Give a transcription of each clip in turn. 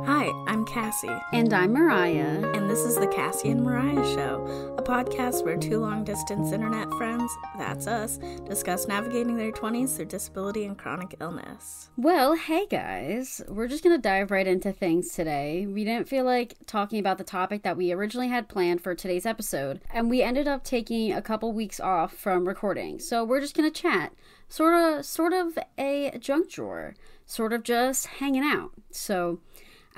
Hi, I'm Cassie. And I'm Mariah. And this is the Cassie and Mariah Show, a podcast where two long-distance internet friends, that's us, discuss navigating their 20s through disability and chronic illness. Well, hey guys. We're just going to dive right into things today. We didn't feel like talking about the topic that we originally had planned for today's episode, and we ended up taking a couple weeks off from recording. So we're just going to chat. Sort of a junk drawer. Sort of just hanging out. So,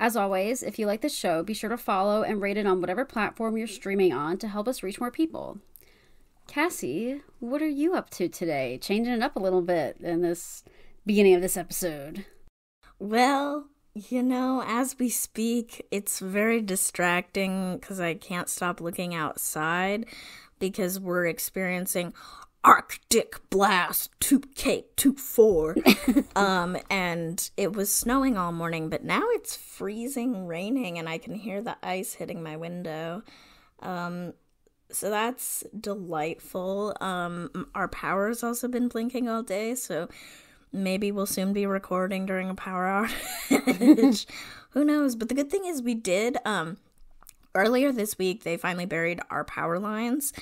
as always, if you like the show, be sure to follow and rate it on whatever platform you're streaming on to help us reach more people. Cassie, what are you up to today? Changing it up a little bit in this beginning of this episode. Well, as we speak, it's very distracting because I can't stop looking outside because we're experiencing Arctic Blast 2K24. And it was snowing all morning, but now it's freezing, raining, and I can hear the ice hitting my window. So that's delightful. Our power's also been blinking all day, so maybe we'll soon be recording during a power outage. Who knows? But the good thing is we did, earlier this week, they finally buried our power lines,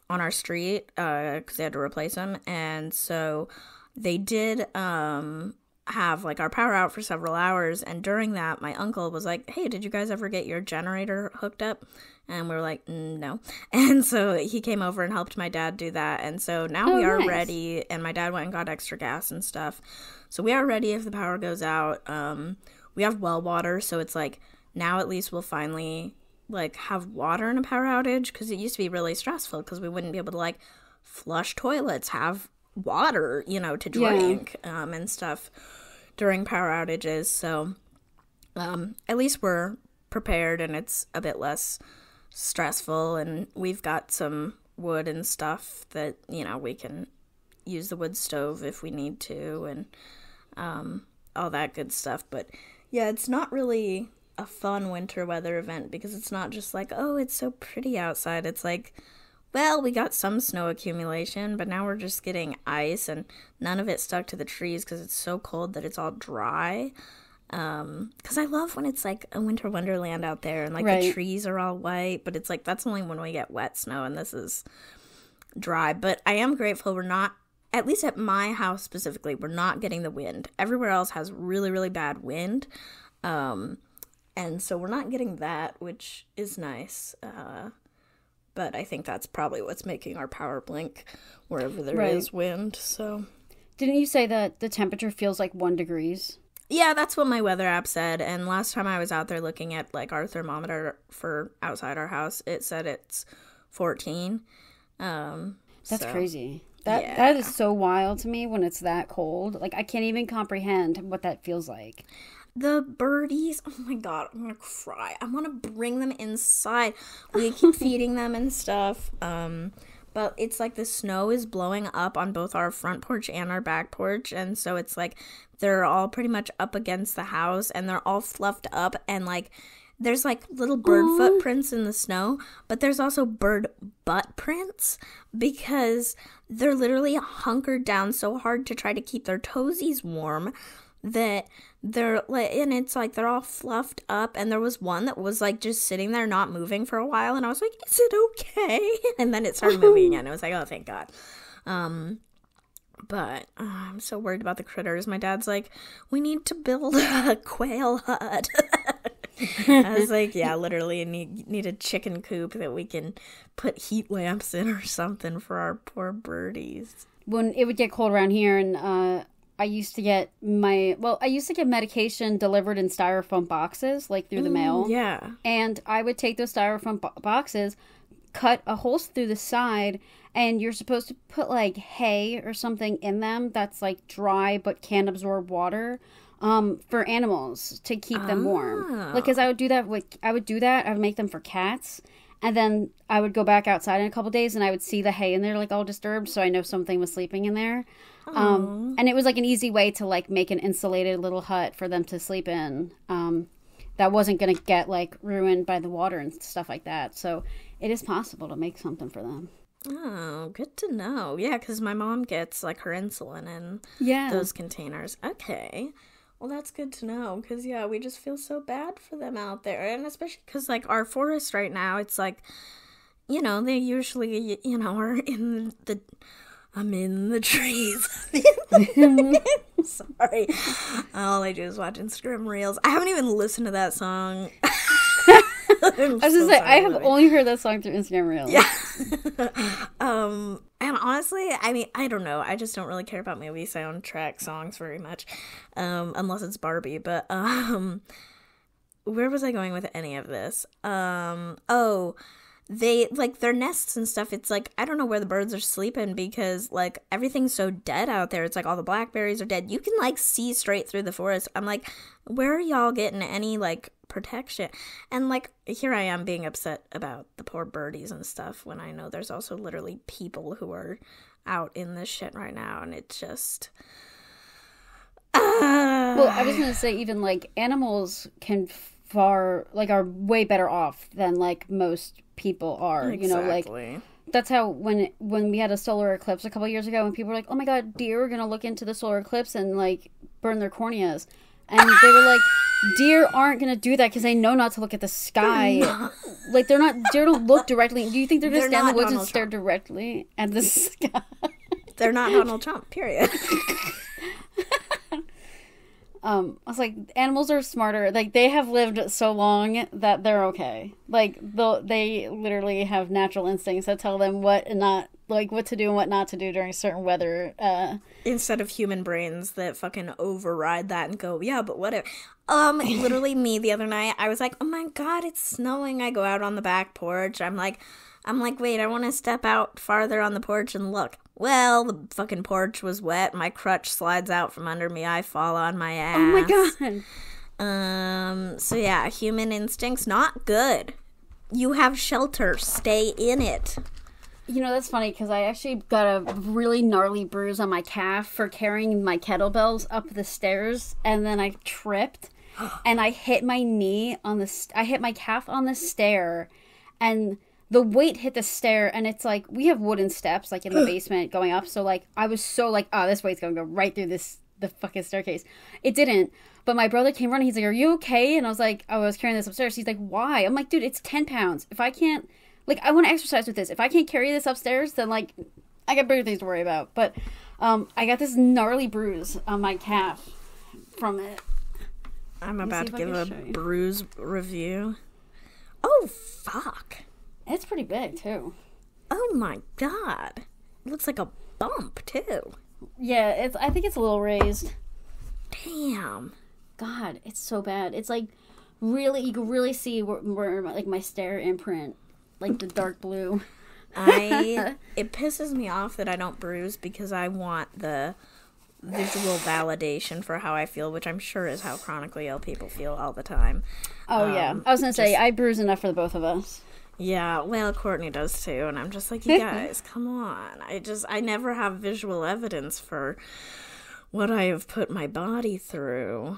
on our street, because they had to replace them, and so they did have like our power out for several hours, and during that my uncle was like, hey, did you guys ever get your generator hooked up? And we were like, no. And so he came over and helped my dad do that, and so now we are nice. Ready, and my dad went and got extra gas and stuff, so we are ready if the power goes out. We have well water, so it's like now at least we'll finally like have water in a power outage, because it used to be really stressful because we wouldn't be able to like flush toilets, have water, to drink, and stuff during power outages. So at least we're prepared and it's a bit less stressful, and we've got some wood and stuff that we can use the wood stove if we need to, and all that good stuff. But yeah, it's not really a fun winter weather event because it's not just like, oh, it's so pretty outside. It's like, well, we got some snow accumulation, but now we're just getting ice, and none of it stuck to the trees because it's so cold that it's all dry. Because I love when it's like a winter wonderland out there and like right. The trees are all white, but it's like that's only when we get wet snow, and this is dry. But I am grateful we're not, at least at my house specifically, we're not getting the wind. Everywhere else has really, really bad wind. And so we're not getting that, which is nice. But I think that's probably what's making our power blink wherever there right. is wind. So, didn't you say that the temperature feels like 1 degree? Yeah, that's what my weather app said. And last time I was out there looking at like our thermometer for outside our house, it said it's 14. That's crazy. That is so wild to me when it's that cold. Like, I can't even comprehend what that feels like. The birdies, oh my god, I'm gonna cry. I want to bring them inside. We keep feeding them and stuff. But it's like the snow is blowing up on both our front porch and our back porch. And so it's like they're all pretty much up against the house, and they're all fluffed up, and like there's like little bird footprints in the snow, but there's also bird butt prints because they're literally hunkered down so hard to try to keep their toesies warm that they're like, and it's like they're all fluffed up, and there was one that was like just sitting there not moving for a while, and I was like, is it okay? And then it started moving again. I was like, oh, thank God. But I'm so worried about the critters. My dad's like, we need to build a quail hut. I was like, yeah, literally need a chicken coop that we can put heat lamps in or something for our poor birdies. When it would get cold around here, and I used to get medication delivered in styrofoam boxes, like through the mail. Yeah. And I would take those styrofoam boxes, cut a hole through the side, and you're supposed to put like hay or something in them that's like dry but can absorb water, for animals to keep them warm. Like, 'cause I would do that. I would make them for cats. And then I would go back outside in a couple days, and I would see the hay in there, like, all disturbed, so I know something was sleeping in there. And it was, like, an easy way to, like, make an insulated little hut for them to sleep in that wasn't going to get, like, ruined by the water and stuff like that. So it is possible to make something for them. Oh, good to know. Yeah, because my mom gets, like, her insulin in those containers. Okay. Well, that's good to know, because, yeah, we just feel so bad for them out there. And especially because, like, our forest right now, it's like, you know, they usually, you know, are in the... I'm in the trees. Sorry. All I do is watch Instagram Reels. I haven't even listened to that song. I was going to say, I have only heard that song through Instagram Reels. Yeah. And honestly, I mean, I don't know. I just don't really care about movie soundtrack songs very much. Unless it's Barbie. But, where was I going with any of this? They, like, their nests and stuff, it's like, I don't know where the birds are sleeping because, like, everything's so dead out there. It's like all the blackberries are dead. You can, like, see straight through the forest. I'm like, where are y'all getting any, like, protection? And, like, here I am being upset about the poor birdies and stuff when I know there's also literally people who are out in this shit right now, and it's just... Well, I was going to say, even, like, animals can are way better off than, like, most people are. Exactly. You know, like, that's how when we had a solar eclipse a couple years ago, and people were like, oh my god, deer are going to look into the solar eclipse and, like, burn their corneas. And they were like, deer aren't going to do that because they know not to look at the sky. Like, deer don't look directly. Do you think they're going to stand in the woods and stare directly at the sky? They're not Donald Trump, period. I was like, animals are smarter. Like, they have lived so long that they're okay. Like, they literally have natural instincts that tell them what to do and what not to do during certain weather. Instead of human brains that fucking override that and go, yeah, but whatever. Literally me the other night, I was like, oh my god, it's snowing. I go out on the back porch. I'm like, wait, I want to step out farther on the porch and look. Well, the fucking porch was wet. My crutch slides out from under me. I fall on my ass. Oh my god. So yeah, human instincts, not good. You have shelter. Stay in it. You know, that's funny because I actually got a really gnarly bruise on my calf for carrying my kettlebells up the stairs, and then I tripped, and I hit my knee on I hit my calf on the stair, and the weight hit the stair, and it's like, we have wooden steps, like, in the basement going up, so, like, I was so, like, oh, this weight's gonna go right through the fucking staircase. It didn't, but my brother came running, he's like, are you okay? And I was like, oh, I was carrying this upstairs. He's like, why? I'm like, dude, it's 10 pounds. If I can't, like, I want to exercise with this. If I can't carry this upstairs, then, like, I got bigger things to worry about. But, I got this gnarly bruise on my calf from it. I'm about to give a bruise review. Oh, fuck. It's pretty big, too. Oh, my God. It looks like a bump, too. Yeah, I think it's a little raised. Damn. God, it's so bad. It's, like, really, you can really see where like, my stair imprint, like, the dark blue. It pisses me off that I don't bruise because I want the visual validation for how I feel, which I'm sure is how chronically ill people feel all the time. Oh, yeah. I was going to say, I bruise enough for the both of us. Yeah, well, Courtney does too, and I'm just like, you guys, come on. I never have visual evidence for what I have put my body through.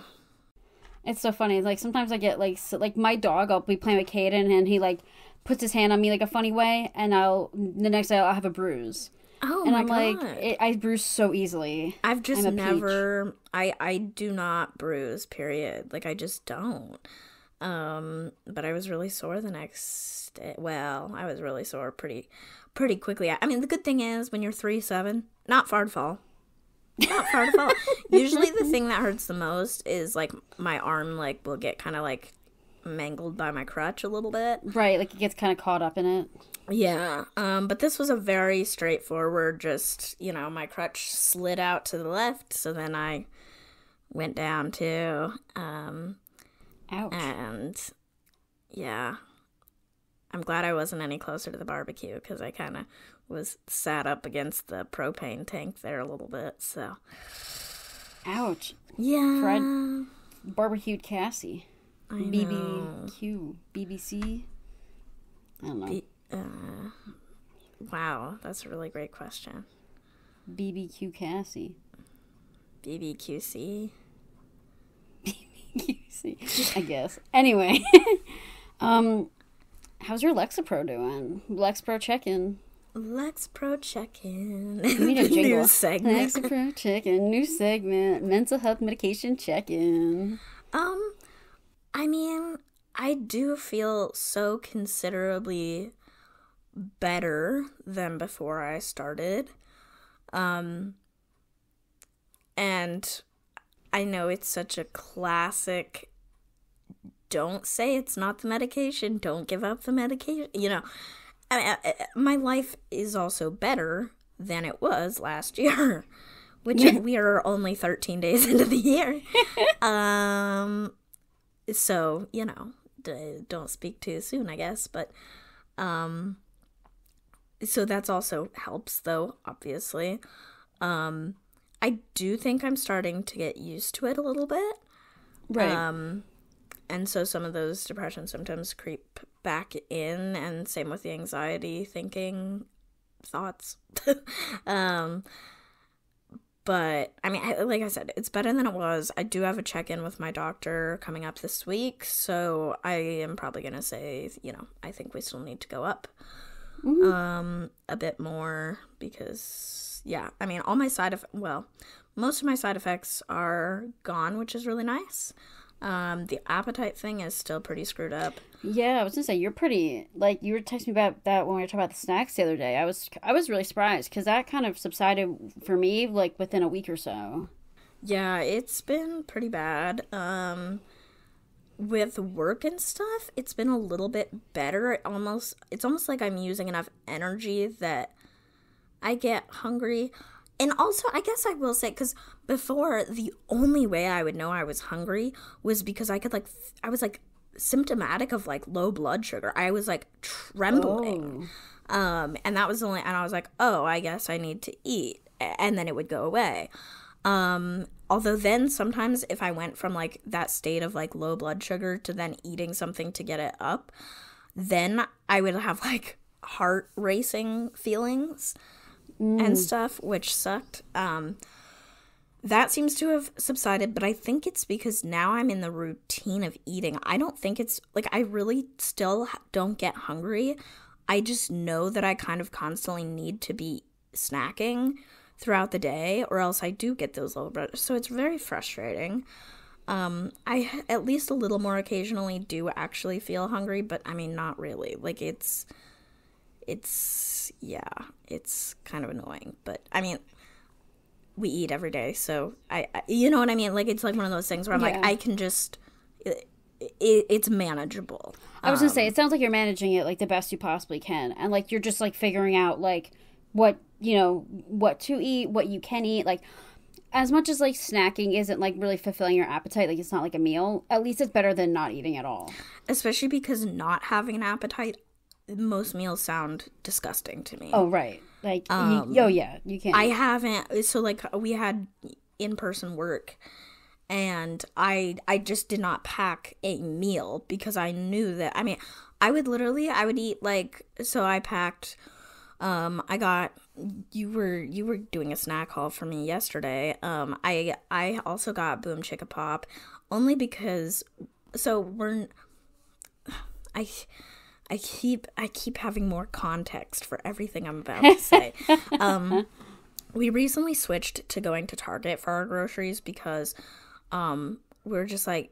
It's so funny. Like, sometimes I get, like, my dog, I'll be playing with Caden, and he, like, puts his hand on me, like, a funny way, and the next day I'll have a bruise. Oh, and my I'm God. like, I bruise so easily. I've just never, I do not bruise, period. Like, I just don't. But I was really sore the next day. Well, I was really sore pretty quickly. I mean, the good thing is when you're 3'7", not far to fall. Not far to fall. Usually the thing that hurts the most is, like, my arm, like, will get kind of, like, mangled by my crutch a little bit. Right, like, it gets kind of caught up in it. Yeah, but this was a very straightforward, just, you know, my crutch slid out to the left, so then I went down too. Ouch. And, yeah, I'm glad I wasn't any closer to the barbecue, because I kind of was sat up against the propane tank there a little bit, so. Ouch. Yeah. Fried barbecued Cassie. I know. BBQ. BBC? I don't know. Wow, that's a really great question. BBQ Cassie. BBQC? BBQC, I guess. Anyway. How's your Lexapro doing? Lexapro check-in. Lexapro check-in. We need a jingle. New segment. Lexapro check-in. New segment. Mental health medication check-in. I mean, I do feel so considerably better than before I started. And I know it's such a classic, don't say it's not the medication, don't give up the medication, you know. My life is also better than it was last year, which we are only 13 days into the year. So, you know, don't speak too soon, I guess. But, so that's also helps, though, obviously. I do think I'm starting to get used to it a little bit. Right. And so some of those depression symptoms creep back in, and same with the anxiety, thinking, thoughts. But, I mean, like I said, it's better than it was. I do have a check-in with my doctor coming up this week, so I am probably going to say, you know, I think we still need to go up a bit more because, yeah, I mean, most of my side effects are gone, which is really nice. The appetite thing is still pretty screwed up. Yeah, I was gonna say, you're pretty, like, you were texting me about that when we were talking about the snacks the other day. I was really surprised because that kind of subsided for me, like, within a week or so. Yeah, it's been pretty bad. With work and stuff, it's been a little bit better. It's almost like I'm using enough energy that I get hungry. And also, I guess I will say, because before, the only way I would know I was hungry was because I was, symptomatic of, low blood sugar. I was, trembling. And that was and I was like, oh, I guess I need to eat. And then it would go away. Although then sometimes if I went from, that state of, low blood sugar to then eating something to get it up, then I would have, heart racing feelings. And stuff, which sucked. That seems to have subsided, but I think it's because now I'm in the routine of eating. I don't think it's, I really still don't get hungry. I just know that I kind of constantly need to be snacking throughout the day, or else I do get those low blood. So it's very frustrating. I, at least a little more occasionally, do actually feel hungry, but, I mean, not really. It's kind of annoying, but I mean, we eat every day, so I you know what I mean? It's one of those things where I'm I can just, it's manageable. I was gonna say, it sounds like you're managing it, the best you possibly can, and, you're just, figuring out, what, what to eat, what you can eat, as much as, snacking isn't, really fulfilling your appetite, it's not a meal, at least it's better than not eating at all. Especially because not having an appetite, most meals sound disgusting to me. Oh, right. You can't. I haven't. So, we had in-person work, and I just did not pack a meal because I knew that, I mean, I would eat, so I packed, you were doing a snack haul for me yesterday. I also got Boom Chicka Pop, only because, I keep having more context for everything I'm about to say. We recently switched to going to Target for our groceries because we're just I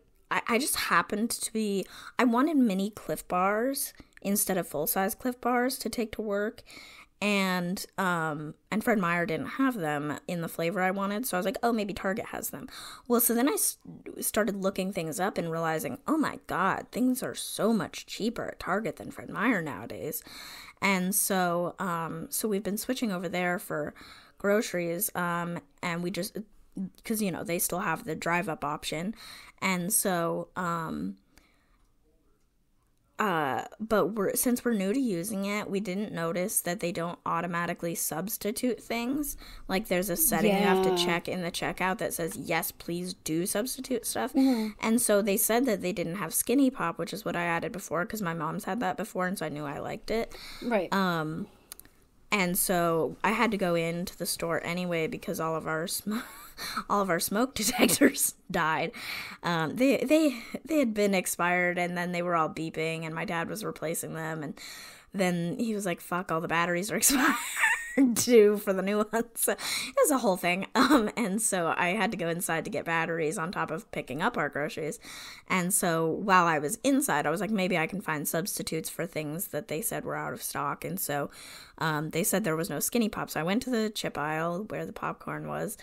just happened to be, I wanted mini Cliff Bars instead of full-size Cliff Bars to take to work. And Fred Meyer didn't have them in the flavor I wanted, so I was like, oh, maybe Target has them. Well, so then I started looking things up and realizing, oh my God, things are so much cheaper at Target than Fred Meyer nowadays. And so we've been switching over there for groceries, and we just, because, they still have the drive-up option. And so, but since we're new to using it, we didn't notice that they don't automatically substitute things. There's a setting you have to check in the checkout that says, yes, please do substitute stuff. Mm-hmm. And so they said that they didn't have Skinny Pop, which is what I added before, because my mom's had that before, and so I knew I liked it. Right. And so I had to go into the store anyway because all of our smoke detectors died. They had been expired, and then they were all beeping, and my dad was replacing them, and then he was like, fuck, all the batteries are expired too for the new ones. So it was a whole thing. And so I had to go inside to get batteries on top of picking up our groceries. And so while I was inside, I was like, maybe I can find substitutes for things that they said were out of stock. And so they said there was no Skinny Pop. So I went to the chip aisle where the popcorn was,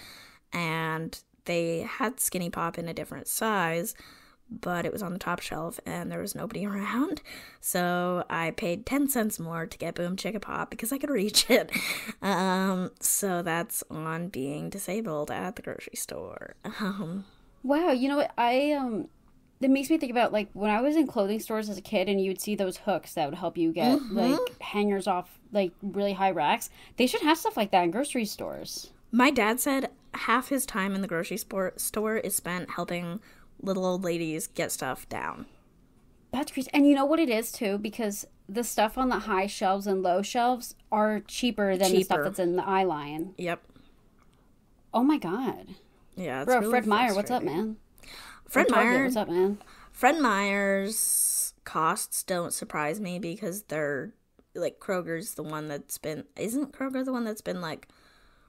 and they had Skinny Pop in a different size, but it was on the top shelf and there was nobody around. So I paid 10 cents more to get Boom Chicka Pop because I could reach it. So that's on being disabled at the grocery store. Wow, you know what? It makes me think about, like, when I was in clothing stores as a kid and you'd see those hooks that would help you get, like, hangers off, like, really high racks. They should have stuff like that in grocery stores. My dad said half his time in the grocery store is spent helping little old ladies get stuff down. That's crazy. And you know what it is, too? Because the stuff on the high shelves and low shelves are cheaper than the stuff that's in the eye line. Yep. Oh, my God. Yeah, it's Bro, really Fred Meyer, what's up, man? Fred Meyer, what's up, man? Fred Meyer's costs don't surprise me because they're, like, Kroger's the one that's been... Isn't Kroger the one that's been, like,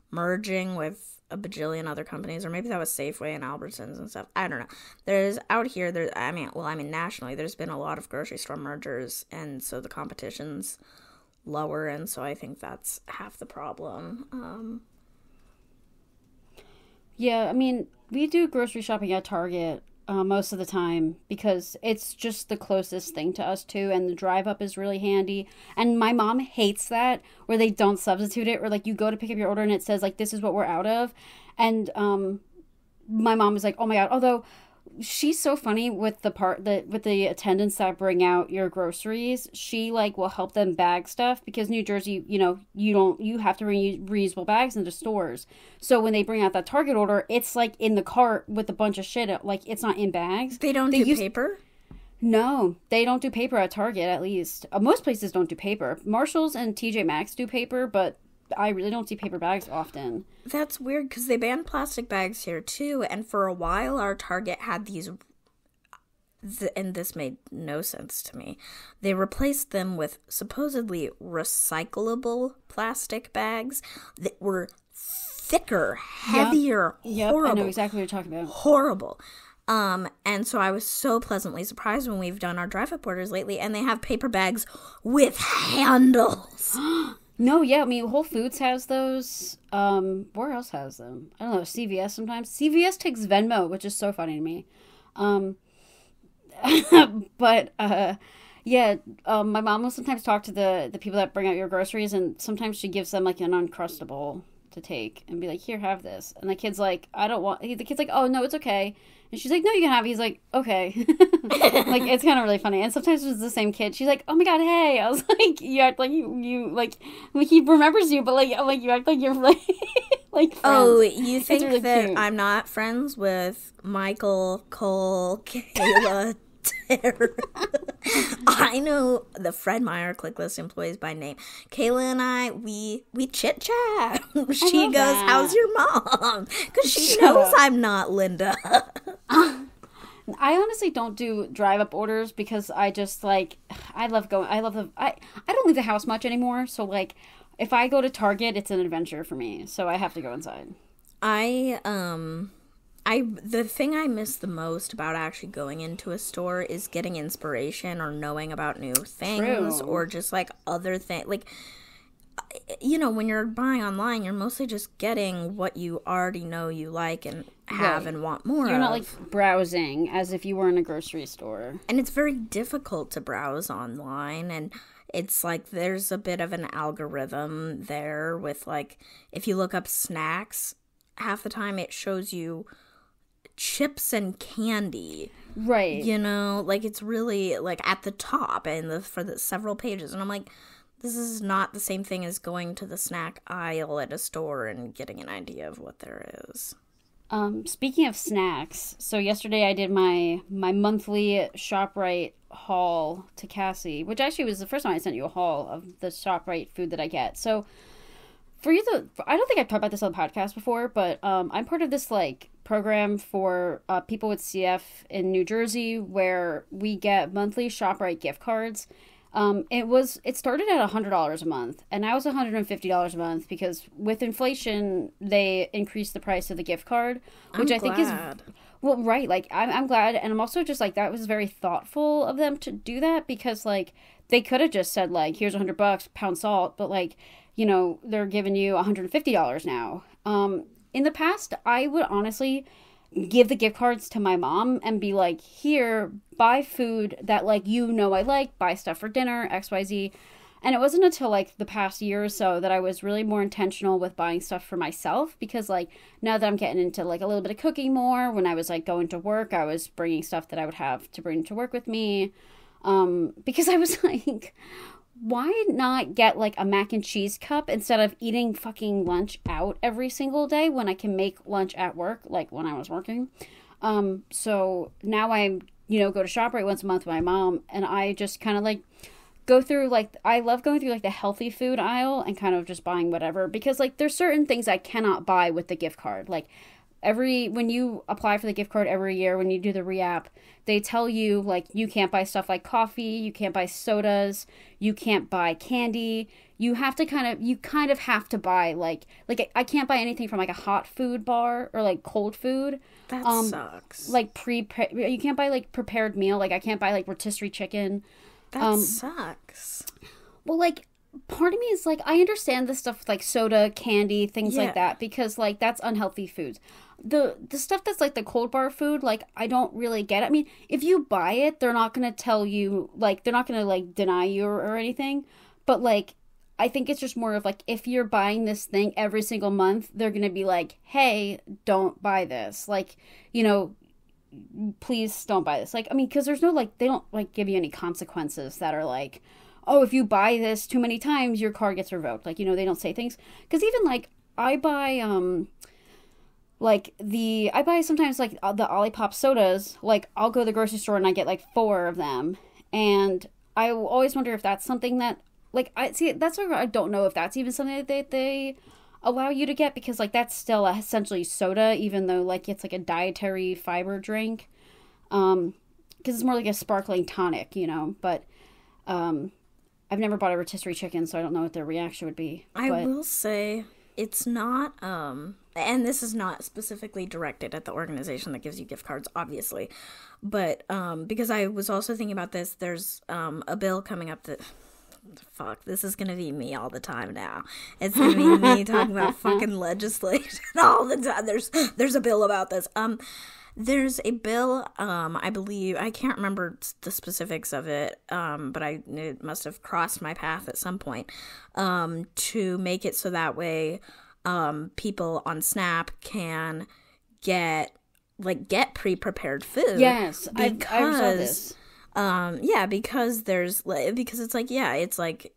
merging with a bajillion other companies? Or maybe that was Safeway and Albertsons and stuff. I don't know. There's out here, nationally, there's been a lot of grocery store mergers, and so the competition's lower, and so I think that's half the problem. Yeah, I mean, we do grocery shopping at Target most of the time because it's just the closest thing to us too, and the drive up is really handy. And my mom hates that where they don't substitute it, or like you go to pick up your order and it says like this is what we're out of, and my mom is like, oh my God. Although she's so funny with the attendants that bring out your groceries. She like will help them bag stuff because New Jersey, you have to bring reusable bags into stores. So when they bring out that Target order, it's like in the cart with a bunch of shit. Like it's not in bags. They don't do paper? No, they don't do paper at Target, at least. Most places don't do paper. Marshalls and TJ Maxx do paper, but I really don't see paper bags often. That's weird because they banned plastic bags here too, and for a while our Target had these, and this made no sense to me. They replaced them with supposedly recyclable plastic bags that were thicker, heavier, horrible. I know exactly what you're talking about. Horrible. And so I was so pleasantly surprised when we've done our drive-up orders lately, and they have paper bags with handles. No, yeah, I mean, Whole Foods has those. Where else has them? I don't know, CVS sometimes. CVS takes Venmo, which is so funny to me. But, my mom will sometimes talk to the people that bring out your groceries, and sometimes she gives them, like, an Uncrustable to take and be like, here, have this. And the kid's like, I don't want... The kid's like, oh, no, it's okay. And she's like, no, you can have it. He's like, okay. Like, it's kind of really funny. And sometimes it's the same kid. She's like, oh my God, hey. I was like, you act like you like he remembers you, but like you act like you're like friends. Oh, you think really that cute. I'm not friends with Michael, Cole, Kayla, Tara? I know the Fred Meyer Click List employees by name. Kayla and I, we chit chat. She goes, that. how's your mom? Because she knows I'm not Linda. I honestly don't do drive-up orders because I just like, I don't leave the house much anymore. So like, if I go to Target, it's an adventure for me. So I have to go inside. The thing I miss the most about actually going into a store is getting inspiration or knowing about new things. True. Or just like other things. Like, when you're buying online, you're mostly just getting what you already know you like and have and want more You're of. not like browsing as if you were in a grocery store. And it's very difficult to browse online, and it's like there's a bit of an algorithm there with like, if you look up snacks, half the time it shows you chips and candy. Right. Like it's really like at the top and for the several pages. And I'm like, this is not the same thing as going to the snack aisle at a store and getting an idea of what there is. Speaking of snacks, so yesterday I did my monthly ShopRite haul to Cassie, which actually was the first time I sent you a haul of the ShopRite food that I get. So I don't think I've talked about this on the podcast before, but I'm part of this like program for people with CF in New Jersey where we get monthly ShopRite gift cards. It started at $100 a month, and now it's $150 a month because with inflation, they increased the price of the gift card, which I think is, well, right. Like, I'm glad, and I'm also just like, that was very thoughtful of them to do that because, like, they could have just said, like, here's $100, pound salt, but, like, you know, they're giving you $150 now. In the past, I would honestly give the gift cards to my mom and be like, here, buy food that, like, you know I like, buy stuff for dinner, XYZ. And it wasn't until, like, the past year or so that I was really more intentional with buying stuff for myself because, like, now that I'm getting into, like, a little bit of cooking more, when I was, like, going to work, I was bringing stuff that I would have to bring to work with me. Because I was like, why not get, like, a mac and cheese cup instead of eating fucking lunch out every single day when I can make lunch at work, like when I was working? So now I'm, you know, go to ShopRite once a month with my mom, and I just kind of, like, go through, like, I love going through, like, the healthy food aisle and kind of just buying whatever, because, like, there's certain things I cannot buy with the gift card. Like, when you apply for the gift card every year, when you do the re-app, they tell you, like, you can't buy stuff like coffee, you can't buy sodas, you can't buy candy. You kind of have to buy, like I can't buy anything from, like, a hot food bar or, like, cold food. That sucks. Like, you can't buy, like, prepared meal. Like, I can't buy, like, rotisserie chicken. That sucks. Well, like, part of me is, like, I understand the stuff like soda, candy, things like that, because, like, that's unhealthy foods. The stuff that's, like, the cold bar food, like, I don't really get it. I mean, if you buy it, they're not going to tell you, like, they're not going to, like, deny you or anything. But, like, I think it's just more of, like, if you're buying this thing every single month, they're going to be like, hey, don't buy this. Like, you know, please don't buy this. Like, I mean, because there's no, like, they don't, like, give you any consequences that are, like, oh, if you buy this too many times, your card gets revoked. Like, you know, they don't say things. Because even, like, I buy sometimes, like, the Olipop sodas. Like, I'll go to the grocery store and I get, like, 4 of them. And I always wonder if that's something that, like, that's where I don't know if that's even something that they allow you to get, because, like, that's still essentially soda, even though, like, it's, like, a dietary fiber drink. Because it's more like a sparkling tonic, you know. But I've never bought a rotisserie chicken, so I don't know what their reaction would be. I will say it's not, and this is not specifically directed at the organization that gives you gift cards, obviously, but because I was also thinking about this, there's a bill coming up that, fuck, this is gonna be me all the time now. It's gonna be me talking about fucking legislation all the time. There's a bill about this. There's a bill, I believe, I can't remember the specifics of it, but it must have crossed my path at some point, to make it so that way, people on SNAP can get pre-prepared food. Yes, I saw this. Because it's like, yeah, it's like,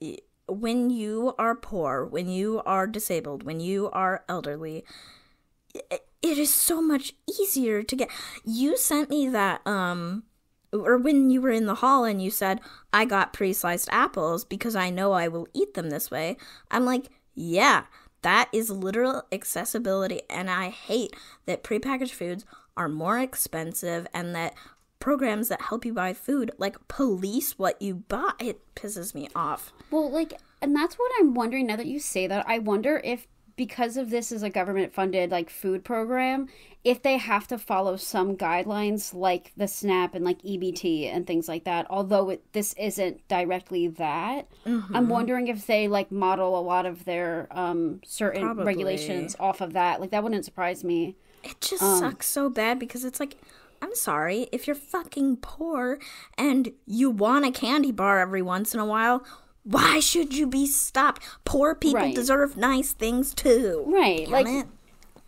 when you are poor, when you are disabled, when you are elderly, it is so much easier to get. You sent me that, or when you were in the hall and you said, I got pre-sliced apples because I know I will eat them this way. I'm like, yeah, that is literal accessibility. And I hate that prepackaged foods are more expensive and that programs that help you buy food, like, police what you buy. It pisses me off. Well, like, and that's what I'm wondering now that you say that. I wonder if, because of this is a government-funded, like, food program, if they have to follow some guidelines like the SNAP and, like, EBT and things like that, although this isn't directly that. Mm-hmm. I'm wondering if they, like, model a lot of their certain regulations off of that. Like, that wouldn't surprise me. It just sucks so bad because it's like, I'm sorry, if you're fucking poor and you want a candy bar every once in a while, why should you be stopped? Poor people deserve nice things too. Right.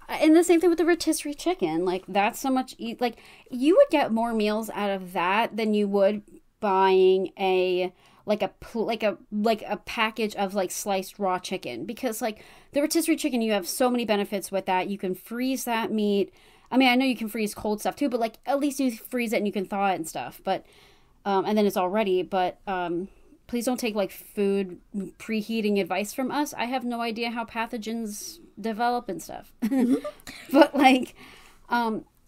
And the same thing with the rotisserie chicken. Like, that's so much, like, you would get more meals out of that than you would buying a package of, like, sliced raw chicken. Because, like, the rotisserie chicken, you have so many benefits with that. You can freeze that meat. I mean, I know you can freeze cold stuff too, but, like, at least you freeze it and you can thaw it and stuff. But, and then it's all ready. But, please don't take, like, food preheating advice from us. I have no idea how pathogens develop and stuff. But, like,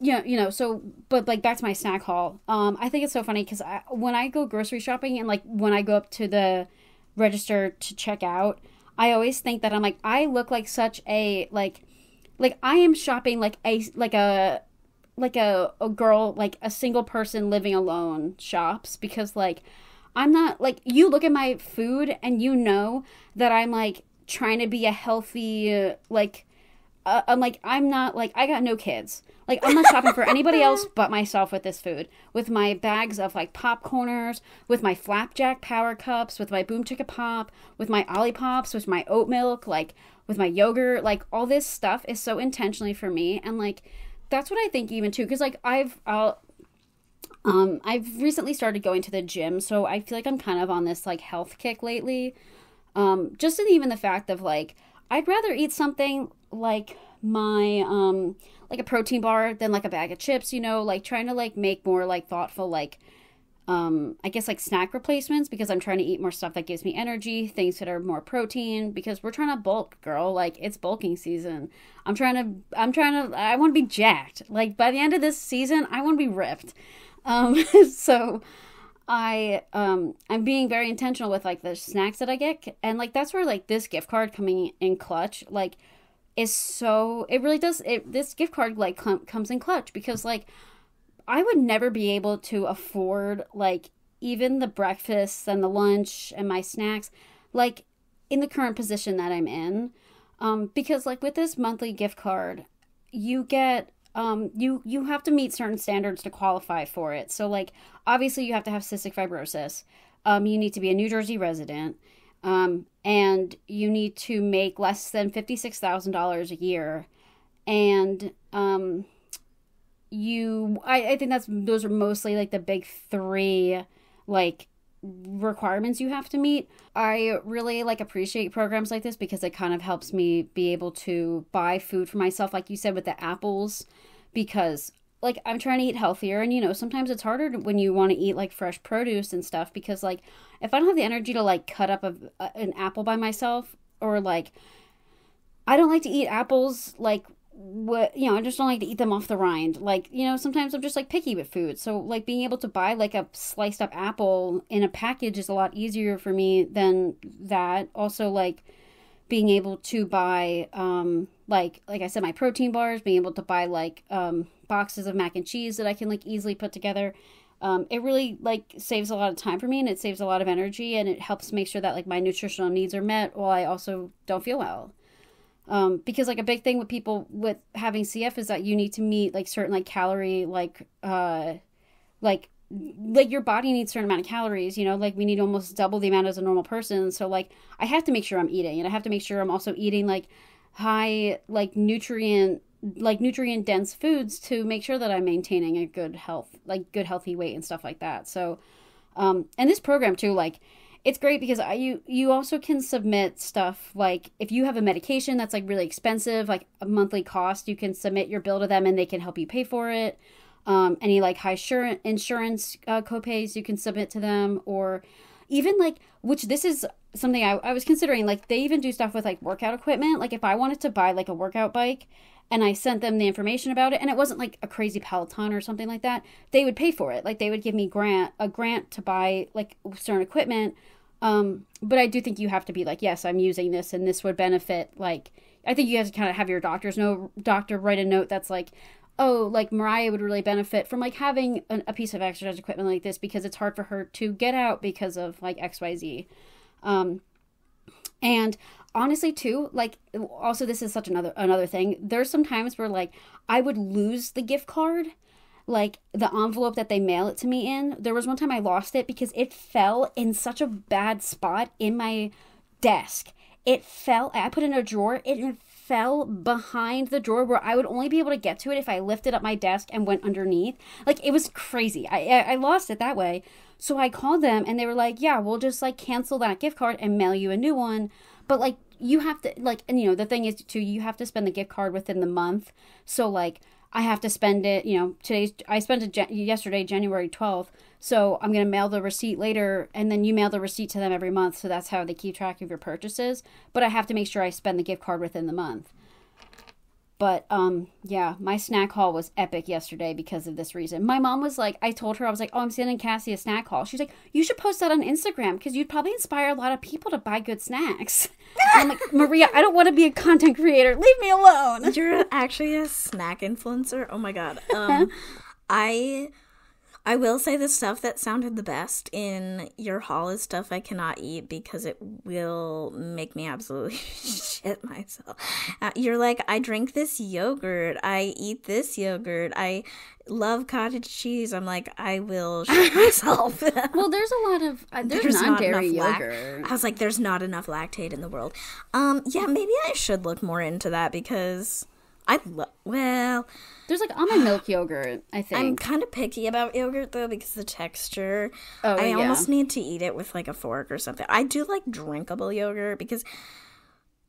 yeah, so, but like back to my snack haul. I think it's so funny because when I go grocery shopping and like when I go up to the register to check out, I always think that I'm like, I look like such a, like I am shopping like a girl, like a single person living alone shops, because like I'm not like, you look at my food and you know that I'm like trying to be a healthy, I'm like, I'm not like, I got no kids. Like, I'm not shopping for anybody else but myself with this food. With my bags of like popcorners, with my flapjack power cups, with my boom chicka pop, with my Ollipops, with my oat milk, like with my yogurt, like all this stuff is so intentionally for me. And like, that's what I think even too. Cause like I've recently started going to the gym. So I feel like I'm kind of on this like health kick lately. Just in even the fact of like, I'd rather eat something like my like a protein bar than like a bag of chips, like trying to like make more like thoughtful like I guess like snack replacements, because I'm trying to eat more stuff that gives me energy, things that are more protein, because we're trying to bulk, girl. Like, it's bulking season. I want to be jacked. Like, by the end of this season, I want to be ripped. So I'm being very intentional with like the snacks that I get, and like that's where like this gift card coming in clutch like is so, it really does it. This gift card like comes in clutch, because like I would never be able to afford like even the breakfast and the lunch and my snacks like in the current position that I'm in, because like with this monthly gift card you get you have to meet certain standards to qualify for it. So like obviously you have to have cystic fibrosis, you need to be a New Jersey resident, and you need to make less than $56,000 a year, and I think those are mostly like the big three like requirements you have to meet. I really like appreciate programs like this because it kind of helps me be able to buy food for myself, like you said with the apples, because like I'm trying to eat healthier, and sometimes it's harder when you want to eat like fresh produce and stuff, because like if I don't have the energy to like cut up an apple by myself, or like I don't like to eat apples like I just don't like to eat them off the rind. Like, sometimes I'm just like picky with food. So like being able to buy like a sliced up apple in a package is a lot easier for me than that. Also like being able to buy, like I said, my protein bars, being able to buy like, boxes of mac and cheese that I can like easily put together. It really like saves a lot of time for me, and it saves a lot of energy, and it helps make sure that like my nutritional needs are met while I also don't feel well. Because like a big thing with people with having CF is that you need to meet like certain like calorie like your body needs a certain amount of calories, like we need almost double the amount as a normal person. So like I have to make sure I'm eating, and I have to make sure I'm also eating like high like nutrient dense foods to make sure that I'm maintaining a good healthy weight and stuff like that. So and this program too, like it's great because you also can submit stuff like if you have a medication that's like really expensive, like a monthly cost, you can submit your bill to them and they can help you pay for it. Any like high insurance copays you can submit to them, or even like, which this is something I was considering, like they even do stuff with like workout equipment. Like if I wanted to buy like a workout bike and I sent them the information about it, and it wasn't like a crazy Peloton or something like that, they would pay for it. Like they would give me a grant to buy like certain equipment. But I do think you have to be like, yes, I'm using this and this would benefit. Like, I think you have to kind of have your doctor write a note that's like, oh, like Mariah would really benefit from like having a piece of exercise equipment like this, because it's hard for her to get out because of like XYZ. And honestly too, like also this is such another thing. There's some times where like I would lose the gift card, like the envelope that they mail it to me in. There was one time I lost it because it fell in such a bad spot in my desk. It fell, I put it in a drawer, it fell behind the drawer where I would only be able to get to it if I lifted up my desk and went underneath. Like it was crazy. I lost it that way. So I called them and they were like, yeah, we'll just like cancel that gift card and mail you a new one. But like you have to like, and the thing is too, you have to spend the gift card within the month. So like I have to spend it, I spent it yesterday, January 12th. So I'm going to mail the receipt later, and then you mail the receipt to them every month. So that's how they keep track of your purchases. But I have to make sure I spend the gift card within the month. But, yeah, my snack haul was epic yesterday because of this reason. My mom was like, I told her, I was like, oh, I'm sending Cassie a snack haul. She's like, you should post that on Instagram because you'd probably inspire a lot of people to buy good snacks. And I'm like, Maria, I don't want to be a content creator. Leave me alone. You're actually a snack influencer? Oh my god. I will say the stuff that sounded the best in your haul is stuff I cannot eat because it will make me absolutely shit myself. You're like, I drink this yogurt. I eat this yogurt. I love cottage cheese. I'm like, I will shit myself. Well, there's a lot of, there's non-dairy yogurt. I was like, there's not enough lactate in the world. Yeah, maybe I should look more into that because there's like almond milk yogurt, I think. I'm kind of picky about yogurt, though, because the texture. Oh, I almost need to eat it with, like, a fork or something. I do like drinkable yogurt because,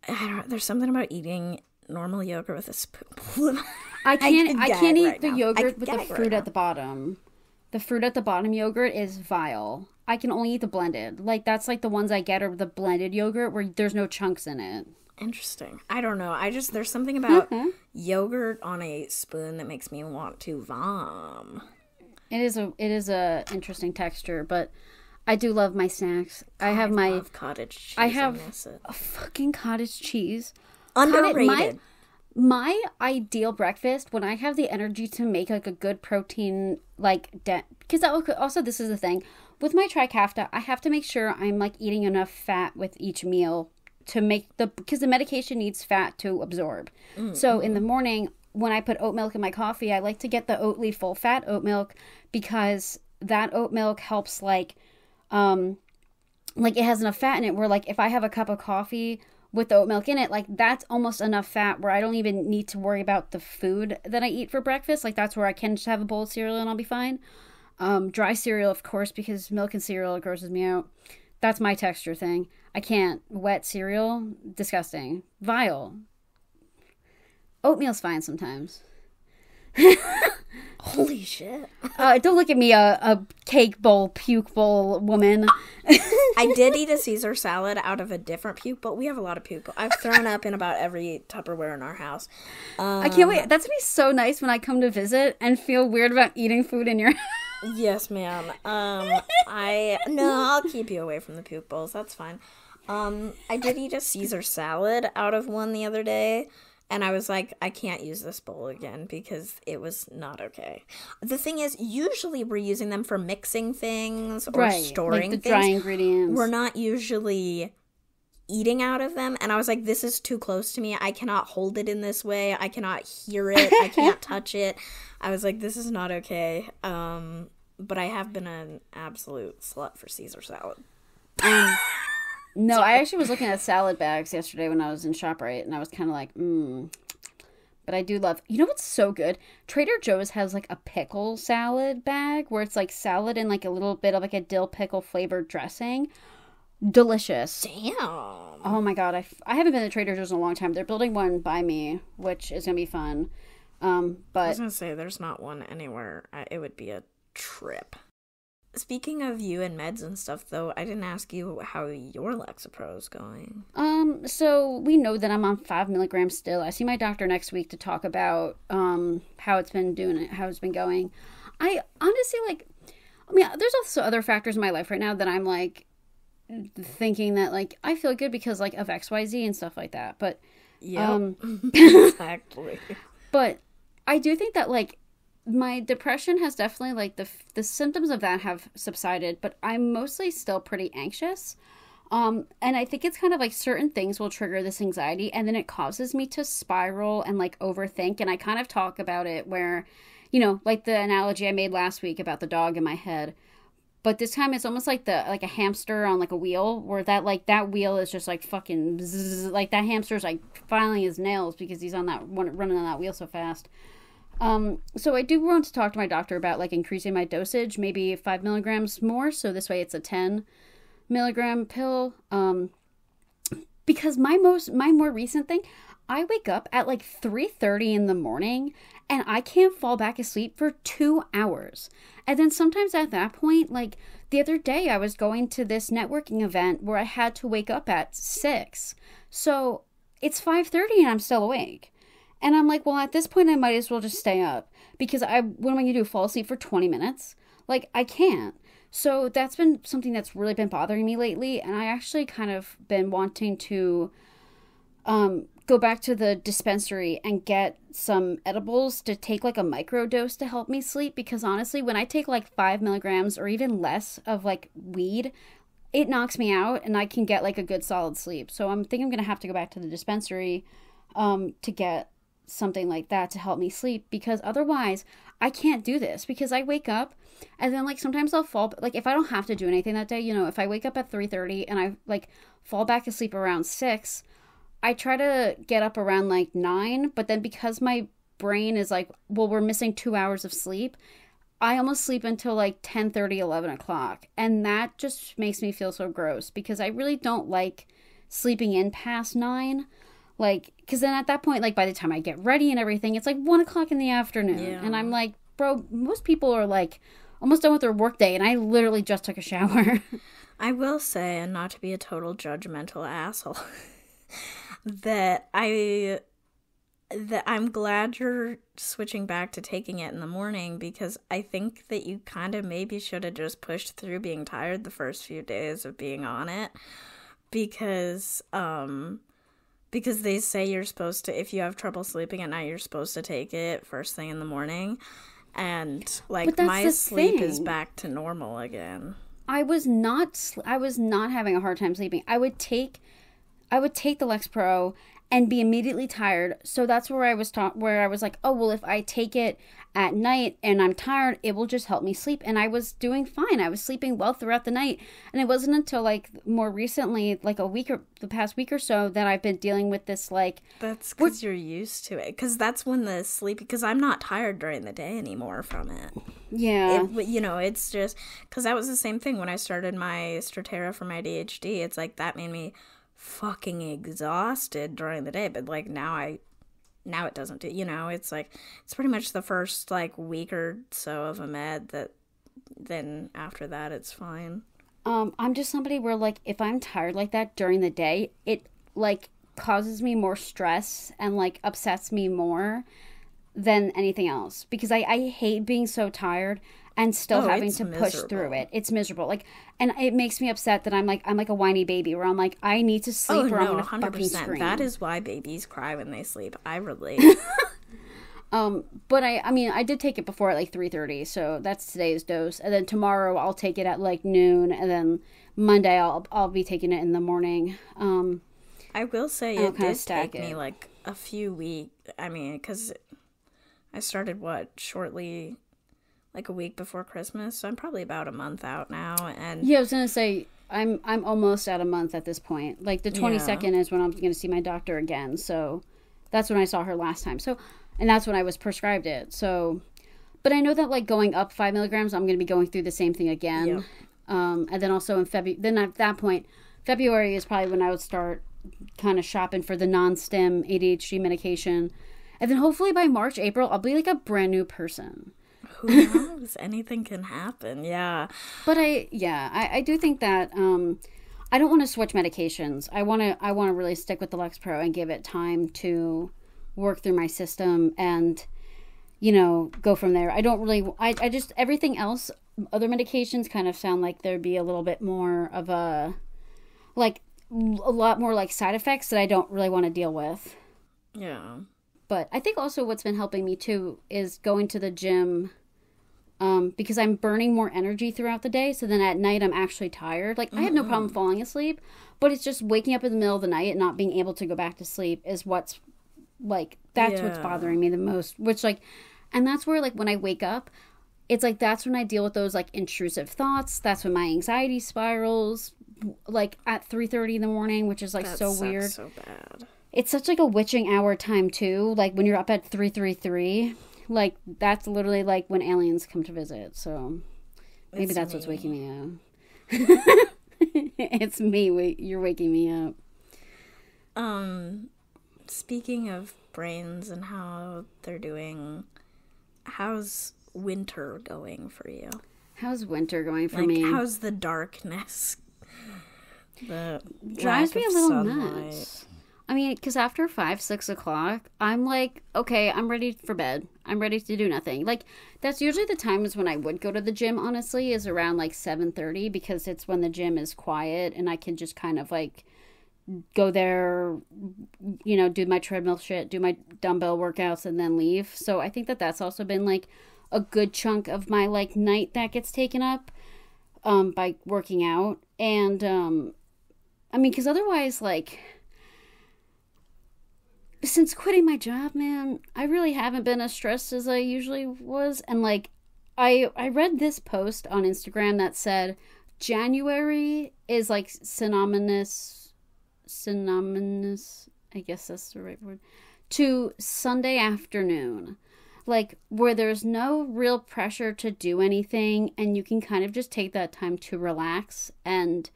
I don't know, there's something about eating normal yogurt with a spoon. I can't eat the yogurt with the fruit at the bottom. The fruit at the bottom yogurt is vile. I can only eat the blended. Like, that's like the ones I get are the blended yogurt where there's no chunks in it. Interesting. I don't know. There's something about yogurt on a spoon that makes me want to vom. It is a interesting texture, but I do love my snacks. I love cottage cheese. I have a fucking cottage cheese. Underrated. My ideal breakfast when I have the energy to make like a good protein because also this is the thing with my trikafta, I have to make sure I'm like eating enough fat with each meal to make because the medication needs fat to absorb. So in the morning when I put oat milk in my coffee, I like to get the Oatly full fat oat milk because that oat milk helps like it has enough fat in it where like if I have a cup of coffee with the oat milk in it, like that's almost enough fat where I don't even need to worry about the food that I eat for breakfast. Like that's where I can just have a bowl of cereal and I'll be fine. Dry cereal, of course, because milk and cereal, it grosses me out. That's my texture thing. I can't. Wet cereal, disgusting. Vile. Oatmeal's fine sometimes. Holy shit. Don't look at me, a cake bowl, puke bowl woman. I did eat a Caesar salad out of a different puke bowl. We have a lot of puke bowls. I've thrown up in about every Tupperware in our house. I can't wait. That's going to be so nice when I come to visit and feel weird about eating food in your house. Yes, ma'am. I'll keep you away from the puke bowls. That's fine. I did eat a Caesar salad out of one the other day. And I was like, I can't use this bowl again because it was not okay. The thing is, usually we're using them for mixing things or storing like the things. Dry ingredients. We're not usually eating out of them. And I was like, this is too close to me. I cannot hold it in this way. I cannot hear it. I can't touch it. I was like, this is not okay. But I have been an absolute slut for Caesar salad. No, Sorry. I actually was looking at salad bags yesterday when I was in ShopRite, and I was kind of like, But I do love, you know what's so good? Trader Joe's has like a pickle salad bag where it's like salad and like a little bit of like a dill pickle flavored dressing. Delicious. Damn. Oh my god, I haven't been to Trader Joe's in a long time. They're building one by me, which is going to be fun. But I was going to say, there's not one anywhere. It would be a trip. Speaking of you and meds and stuff, though, I didn't ask you how your Lexapro is going. So we know that I'm on 5 milligrams still. I see my doctor next week to talk about how it's been going. I honestly there's also other factors in my life right now that I'm like thinking that like I feel good because like of XYZ and stuff like that. But yeah, exactly. But I do think that like my depression has definitely like the symptoms of that have subsided, but I'm mostly still pretty anxious. And I think it's kind of like certain things will trigger this anxiety and then it causes me to spiral and like overthink. And I kind of talk about it where, you know, like the analogy I made last week about the dog in my head. But this time it's almost like a hamster on like a wheel where that wheel is just like fucking zzz, like that hamster's like filing his nails because he's running on that wheel so fast. So I do want to talk to my doctor about like increasing my dosage, maybe 5 milligrams more. So this way it's a 10 milligram pill. Because my more recent thing, I wake up at like 3:30 in the morning and I can't fall back asleep for 2 hours. And then sometimes at that point, like the other day I was going to this networking event where I had to wake up at 6. So it's 5:30 and I'm still awake. And I'm like, well, at this point, I might as well just stay up. Because what am I going to do? Fall asleep for 20 minutes? Like, I can't. So that's been something that's really been bothering me lately. And I actually kind of been wanting to go back to the dispensary and get some edibles to take like a micro dose to help me sleep. Because honestly, when I take like 5 milligrams or even less of like weed, it knocks me out and I can get like a good solid sleep. So I'm thinking I'm going to have to go back to the dispensary to get something like that to help me sleep, because otherwise I can't do this, because I wake up and then like sometimes I'll fall, like if I don't have to do anything that day, you know, if I wake up at 3:30 and I like fall back asleep around 6, I try to get up around like 9, but then because my brain is like, well, we're missing 2 hours of sleep, I almost sleep until like 10:30, 11 o'clock. And that just makes me feel so gross, because I really don't like sleeping in past 9. Like, because then at that point, like by the time I get ready and everything, it's like 1 o'clock in the afternoon. Yeah. And I'm like, bro, most people are like almost done with their workday, and I literally just took a shower. I will say, and not to be a total judgmental asshole, that I'm glad you're switching back to taking it in the morning, because I think that you kind of maybe should have just pushed through being tired the first few days of being on it, because they say you're supposed to, if you have trouble sleeping at night, you're supposed to take it first thing in the morning, and like my sleep is back to normal again. I was not having a hard time sleeping. I would take the Lexapro and be immediately tired. So that's where I was where I was like, oh, well, if I take it at night and I'm tired, it will just help me sleep. And I was doing fine. I was sleeping well throughout the night. And it wasn't until like more recently, like the past week or so, that I've been dealing with this like... That's because you're used to it. Because that's when the sleep... Because I'm not tired during the day anymore from it. Yeah. It's just... Because that was the same thing when I started my Strattera for my ADHD. It's like that made me fucking exhausted during the day, but like now it doesn't do, it's like it's pretty much the first like week or so of a med, that then after that it's fine. I'm just somebody where like if I'm tired like that during the day, it like causes me more stress and like upsets me more than anything else, because I hate being so tired and still having to push through it. It's miserable. Like, and it makes me upset that I'm like a whiny baby, where I'm like, I need to sleep or I'm gonna 100%. Fucking scream. That is why babies cry when they sleep. I relate. But I mean, I did take it before at like 3:30, so that's today's dose. And then tomorrow I'll take it at like noon, and then Monday I'll be taking it in the morning. I will say it did take me like a few weeks. I mean, because I started shortly. Like a week before Christmas, so I'm probably about a month out now. And yeah, I was gonna say I'm almost at a month at this point. Like the 22nd is when I'm gonna see my doctor again, so that's when I saw her last time. So, and that's when I was prescribed it. So, but I know that like going up 5 milligrams, I'm gonna be going through the same thing again. Yep. And then also in February. Then at that point, February is probably when I would start kind of shopping for the non-stim ADHD medication, and then hopefully by March, April, I'll be like a brand new person. Who knows? Anything can happen. Yeah. But I do think that I don't want to switch medications. I want to really stick with the Lexapro and give it time to work through my system and, go from there. I don't really, I just, everything else, other medications kind of sound like there'd be a little bit more of a lot more like side effects that I don't really want to deal with. Yeah. But I think also what's been helping me too is going to the gym, because I'm burning more energy throughout the day. So then at night I'm actually tired. Like I have no problem falling asleep, but it's just waking up in the middle of the night and not being able to go back to sleep is what's like, that's what's bothering me the most. Which like, and that's where like when I wake up, it's like that's when I deal with those like intrusive thoughts. That's when my anxiety spirals like at 3:30 in the morning, which is like so weird. So bad. It's such like a witching hour time too. Like when you're up at 3:33, like that's literally like when aliens come to visit. So maybe that's what's waking me up. It's me. You're waking me up. Speaking of brains and how they're doing, how's winter going for you? How's winter going for me? How's the darkness? The drives me a little sunlight. nuts. I mean, because after 5, 6 o'clock, I'm like, okay, I'm ready for bed. I'm ready to do nothing. Like, that's usually the times when I would go to the gym, honestly, is around like 7:30 because it's when the gym is quiet and I can just kind of like go there, do my treadmill shit, do my dumbbell workouts, and then leave. So I think that that's also been like a good chunk of my like night that gets taken up by working out. And I mean, because otherwise, like, since quitting my job, man, I really haven't been as stressed as I usually was. And like, I read this post on Instagram that said January is like synonymous, I guess that's the right word, to Sunday afternoon. Like, where there's no real pressure to do anything and you can kind of just take that time to relax and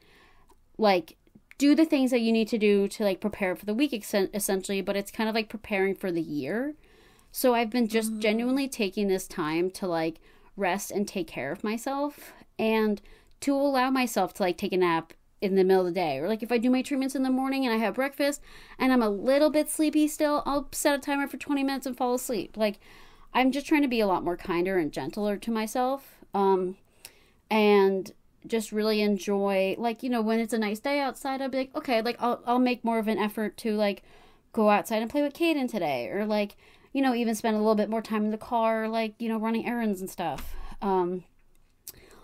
like do the things that you need to do to like prepare for the week essentially, but it's kind of like preparing for the year. So I've been just genuinely taking this time to like rest and take care of myself and to allow myself to like take a nap in the middle of the day. Or like if I do my treatments in the morning and I have breakfast and I'm a little bit sleepy still, I'll set a timer for 20 minutes and fall asleep. Like, I'm just trying to be a lot more kinder and gentler to myself. And just really enjoy, like, when it's a nice day outside, I'll be like, okay, like I'll make more of an effort to like go outside and play with Kaden today, or like, even spend a little bit more time in the car, like, running errands and stuff.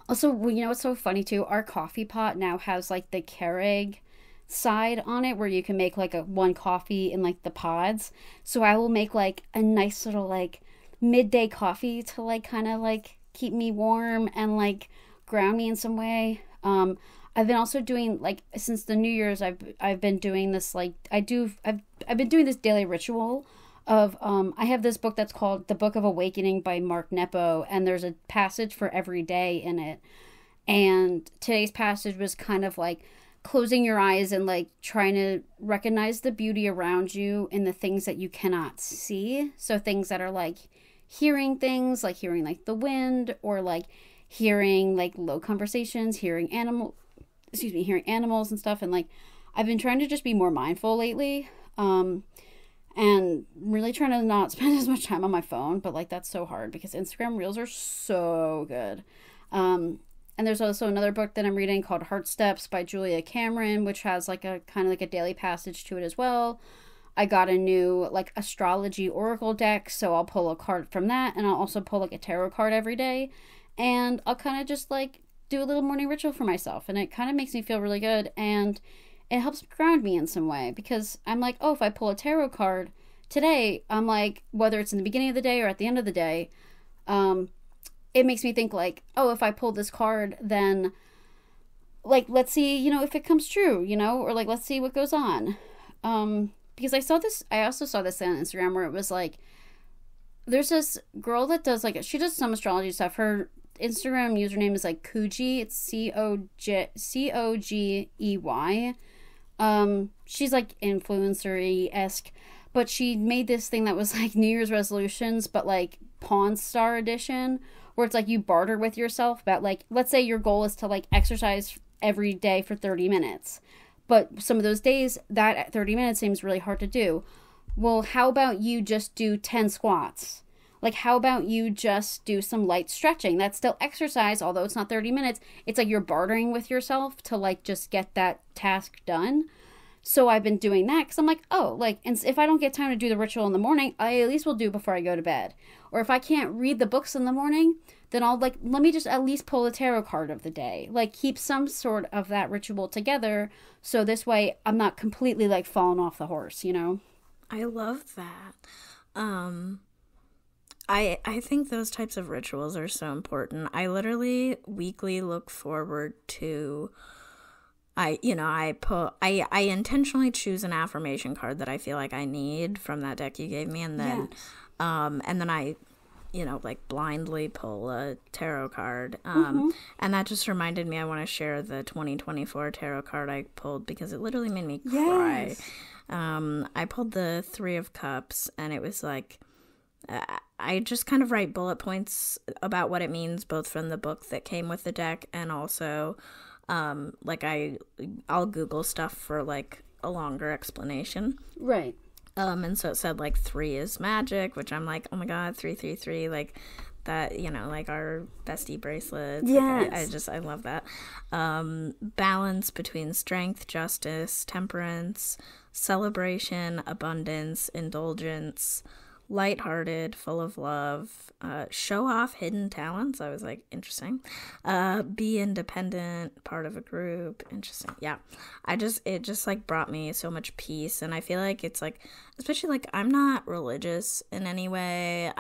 Also, what's so funny too, our coffee pot now has like the Keurig side on it where you can make like one coffee in like the pods. So I will make like a nice little like midday coffee to like kind of like keep me warm and like ground me in some way. I've been also doing, like, since the New Year's, I've been doing this, like, I've been doing this daily ritual of, I have this book that's called The Book of Awakening by Mark Nepo, and there's a passage for every day in it. And today's passage was kind of like closing your eyes and like trying to recognize the beauty around you in the things that you cannot see. So things that are like hearing things, like hearing like the wind, or like hearing like low conversations, hearing animals and stuff. And like, I've been trying to just be more mindful lately, and really trying to not spend as much time on my phone, but like that's so hard because Instagram Reels are so good. And there's also another book that I'm reading called Heart Steps by Julia Cameron, which has like a kind of like a daily passage to it as well. I got a new like astrology oracle deck, so I'll pull a card from that, and I'll also pull like a tarot card every day. And I'll kind of just like do a little morning ritual for myself. And it kind of makes me feel really good. And it helps ground me in some way. Because I'm like, oh, if I pull a tarot card today, I'm like, whether it's in the beginning of the day or at the end of the day, it makes me think like, oh, if I pull this card, then like, let's see, if it comes true, or like, let's see what goes on. Because I also saw this on Instagram where it was like, there's this girl that does like, she does some astrology stuff. Her Instagram username is like Cogey. It's Cogey. She's like influencer-esque, but she made this thing that was like New Year's resolutions, but like Pawn Star edition, where it's like you barter with yourself about like, let's say your goal is to like exercise every day for 30 minutes. But some of those days, that 30 minutes seems really hard to do. Well, how about you just do 10 squats? Like, how about you just do some light stretching? That's still exercise, although it's not 30 minutes. It's like you're bartering with yourself to, like, just get that task done. So I've been doing that because I'm like, oh, like, and if I don't get time to do the ritual in the morning, I at least will do before I go to bed. Or if I can't read the books in the morning, then I'll, like, let me just at least pull a tarot card of the day. Like, keep some sort of that ritual together so this way I'm not completely, like, falling off the horse, I love that. I think those types of rituals are so important. I literally weekly look forward to, I intentionally choose an affirmation card that I feel like I need from that deck you gave me, and then I like blindly pull a tarot card. And that just reminded me, I want to share the 2024 tarot card I pulled because it literally made me cry. Yes. I pulled the Three of Cups, and it was like, I just kind of write bullet points about what it means, both from the book that came with the deck and also, like I'll Google stuff for like a longer explanation. Right. And so it said, like, 3 is magic, which I'm like, oh my god, 333, like, that, you know, like our bestie bracelets. Yes. Like, I love that. Balance between strength, justice, temperance, celebration, abundance, indulgence, lighthearted, full of love, show off hidden talents. I was like, interesting. Be independent, part of a group. Interesting. Yeah. It just like brought me so much peace. And I feel like it's like, especially like I'm not religious in any way.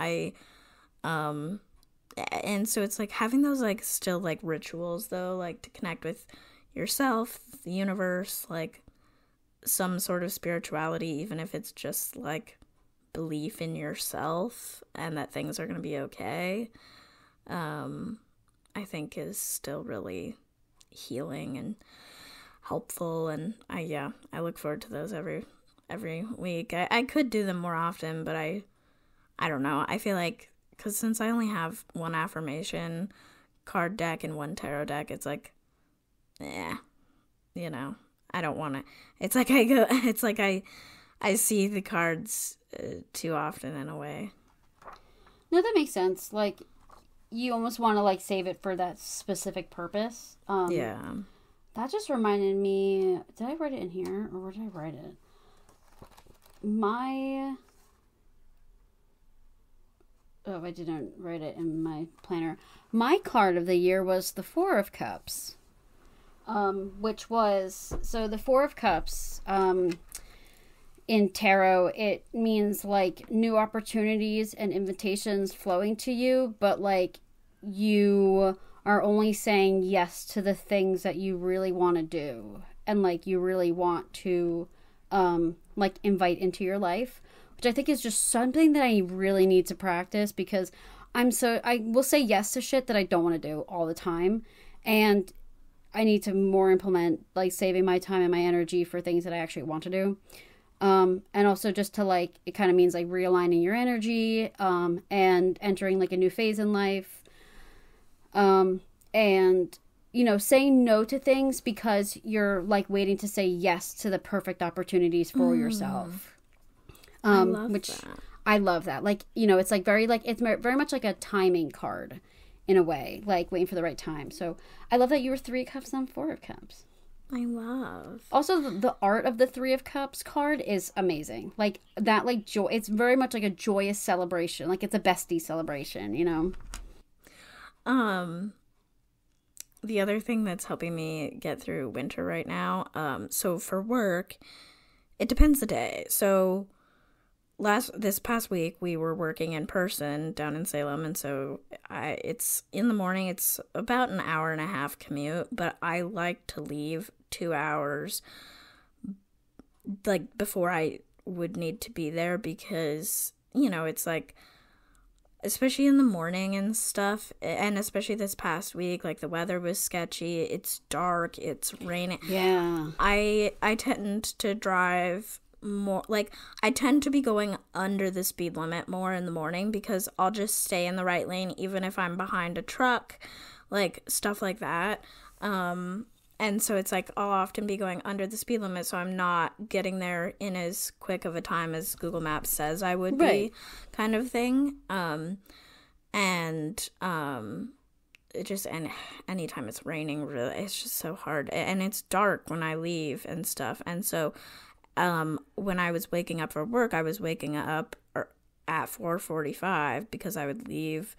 And so it's like having those like still like rituals though, like to connect with yourself, the universe, like some sort of spirituality, even if it's just like belief in yourself and that things are going to be okay, I think is still really healing and helpful. And I look forward to those every week. I could do them more often, but I don't know. I feel like, because since I only have one affirmation card deck and one tarot deck, it's like, you know, I don't want to. It's like I see the cards too often in a way. No, that makes sense. Like, you almost want to like save it for that specific purpose. Yeah. That just reminded me. Did I write it in here, or where did I write it? Oh, I didn't write it in my planner. My card of the year was the 4 of Cups. Which was, so the 4 of Cups, in tarot, it means like new opportunities and invitations flowing to you, but like you are only saying yes to the things that you really want to do and like you really want to like invite into your life, which I think is just something that I really need to practice, because I will say yes to shit that I don't want to do all the time, and I need to more implement like saving my time and my energy for things that I actually want to do. And also just to like, it kind of means like realigning your energy, and entering like a new phase in life. And, you know, saying no to things because you're like waiting to say yes to the perfect opportunities for yourself. I love which that. I love that. Like, you know, it's like it's very much like a timing card in a way, like waiting for the right time. So I love that you were 3 of Cups and 4 of Cups. I love. Also, the art of the 3 of Cups card is amazing. Like, that, like, joy. It's very much like a joyous celebration. Like, it's a bestie celebration, you know? The other thing that's helping me get through winter right now, so for work, it depends the day. So this past week we were working in person down in Salem, and so it's in the morning. It's about an hour and a half commute, but I like to leave 2 hours like before I would need to be there, because, you know, it's like, especially in the morning and stuff, and especially this past week, like the weather was sketchy, it's dark, it's raining. Yeah. I tend to drive more, like, I tend to be going under the speed limit more in the morning, because I'll just stay in the right lane even if I'm behind a truck, like stuff like that. And so it's like I'll often be going under the speed limit, so I'm not getting there in as quick of a time as Google Maps says I would be, kind of thing. It just, and anytime it's raining, really, it's just so hard, and it's dark when I leave and stuff. And so when I was waking up for work, I was waking up at 4:45, because I would leave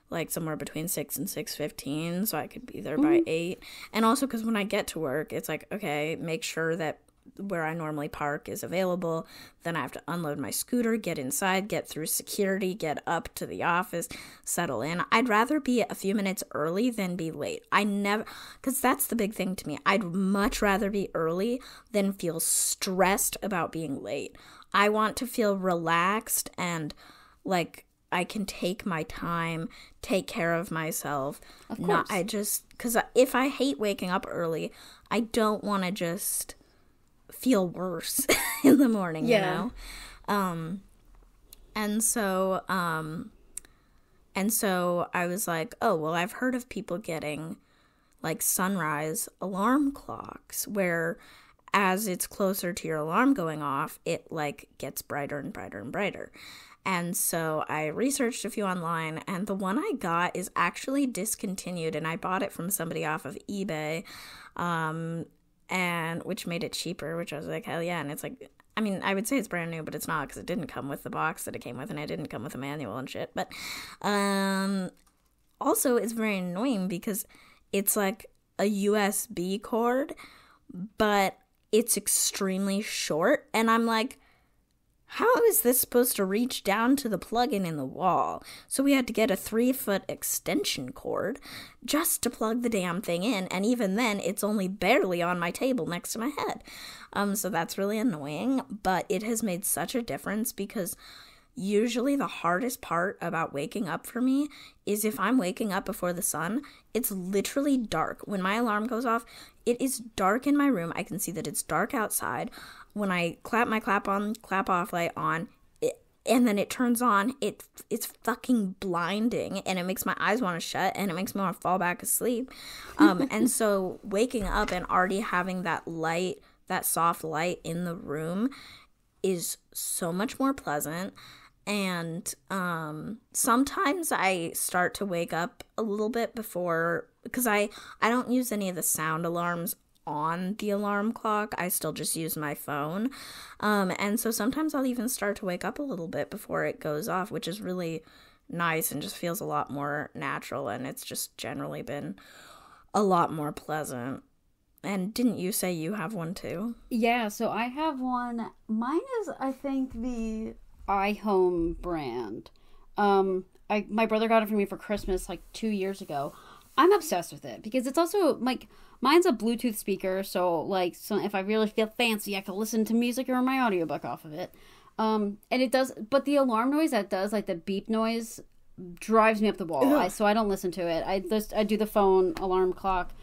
like somewhere between 6 and 6:15, so I could be there by 8. And also because when I get to work, it's like, okay, make sure that where I normally park is available. Then I have to unload my scooter, get inside, get through security, get up to the office, settle in. I'd rather be a few minutes early than be late. Because that's the big thing to me. I'd much rather be early than feel stressed about being late. I want to feel relaxed and like I can take my time, take care of myself. Of course. Because if I hate waking up early, I don't want to just feel worse in the morning, you know? And so I was like, oh, well, I've heard of people getting like sunrise alarm clocks where as it's closer to your alarm going off, it like gets brighter and brighter and brighter. And so I researched a few online, and the one I got is actually discontinued, and I bought it from somebody off of eBay, and which made it cheaper, which I was like, hell yeah. And it's like, I mean, I would say it's brand new, but it's not, because it didn't come with the box that it came with, and it didn't come with a manual and shit. But also it's very annoying because it's like a USB cord, but it's extremely short, and I'm like, how is this supposed to reach down to the plug-in in the wall? So we had to get a 3-foot extension cord just to plug the damn thing in, and even then, it's only barely on my table next to my head. So that's really annoying, but it has made such a difference, because usually the hardest part about waking up for me is if I'm waking up before the sun, it's literally dark. When my alarm goes off, it is dark in my room. I can see that it's dark outside. When I clap my clap on, clap off light on, and then it turns on, it's fucking blinding, and it makes my eyes want to shut, and it makes me want to fall back asleep. And so waking up and already having that light, that soft light in the room, is so much more pleasant. And sometimes I start to wake up a little bit before, because I don't use any of the sound alarms on the alarm clock. I still just use my phone. And so sometimes I'll even start to wake up a little bit before it goes off, which is really nice and just feels a lot more natural, and it's just generally been a lot more pleasant. And didn't you say you have one too? Yeah, so I have one. Mine is, I think, the iHome brand. My brother got it for me for Christmas like 2 years ago. I'm obsessed with it because it's also like, mine's a Bluetooth speaker, so if I really feel fancy, I can listen to music or my audiobook off of it. And it does, but the alarm noise that does, like the beep noise, drives me up the wall. So I don't listen to it. I do the phone alarm clock.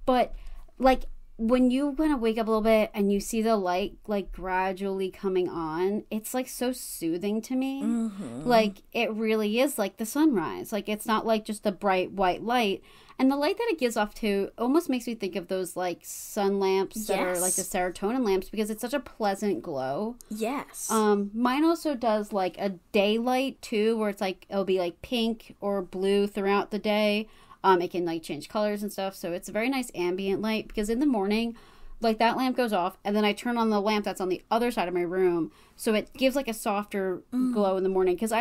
But like, when you want to wake up a little bit and you see the light like gradually coming on, it's like so soothing to me. Mm-hmm. Like, it really is like the sunrise. Like, it's not like just a bright white light. And the light that it gives off too almost makes me think of those like sun lamps that are like the serotonin lamps, because it's such a pleasant glow. Yes. Mine also does like a daylight too, where it's like, it'll be like pink or blue throughout the day. It can like change colors and stuff. So it's a very nice ambient light, because in the morning, like that lamp goes off and then I turn on the lamp that's on the other side of my room. So it gives like a softer glow in the morning, because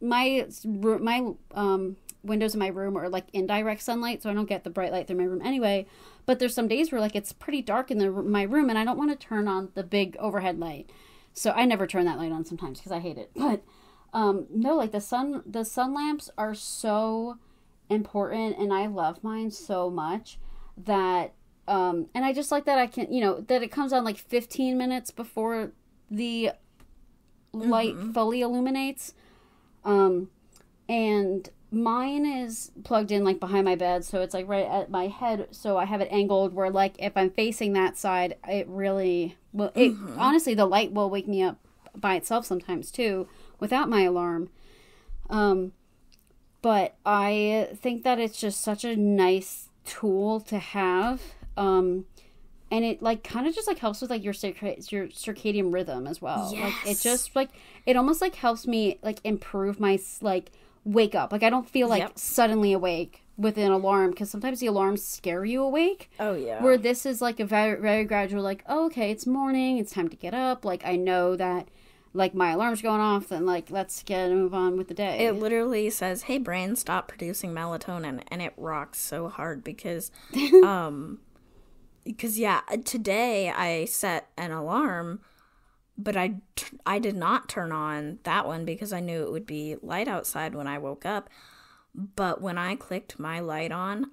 my windows in my room are like indirect sunlight, so I don't get the bright light through my room anyway. But there's some days where like it's pretty dark in my room and I don't want to turn on the big overhead light. So I never turn that light on sometimes because I hate it. But no, like the sun lamps are so important, and I love mine so much that and I just like that I can, that it comes on like 15 minutes before the light fully illuminates. And mine is plugged in like behind my bed, so it's like right at my head, so I have it angled where like if I'm facing that side, it really will, honestly, the light will wake me up by itself sometimes too without my alarm. But I think that it's just such a nice tool to have. And it like kind of just like helps with like your circadian rhythm as well. Yes. Like it just like, it almost like helps me like improve my like wake up. Like I don't feel like suddenly awake with an alarm, because sometimes the alarms scare you awake. Oh yeah. Where this is like a very, very gradual, like, oh, okay, it's morning, it's time to get up. Like I know that like my alarm's going off, and like let's move on with the day. It literally says, hey brain, stop producing melatonin, and it rocks so hard because today I set an alarm, but I did not turn on that one because I knew it would be light outside when I woke up. But when I clicked my light on,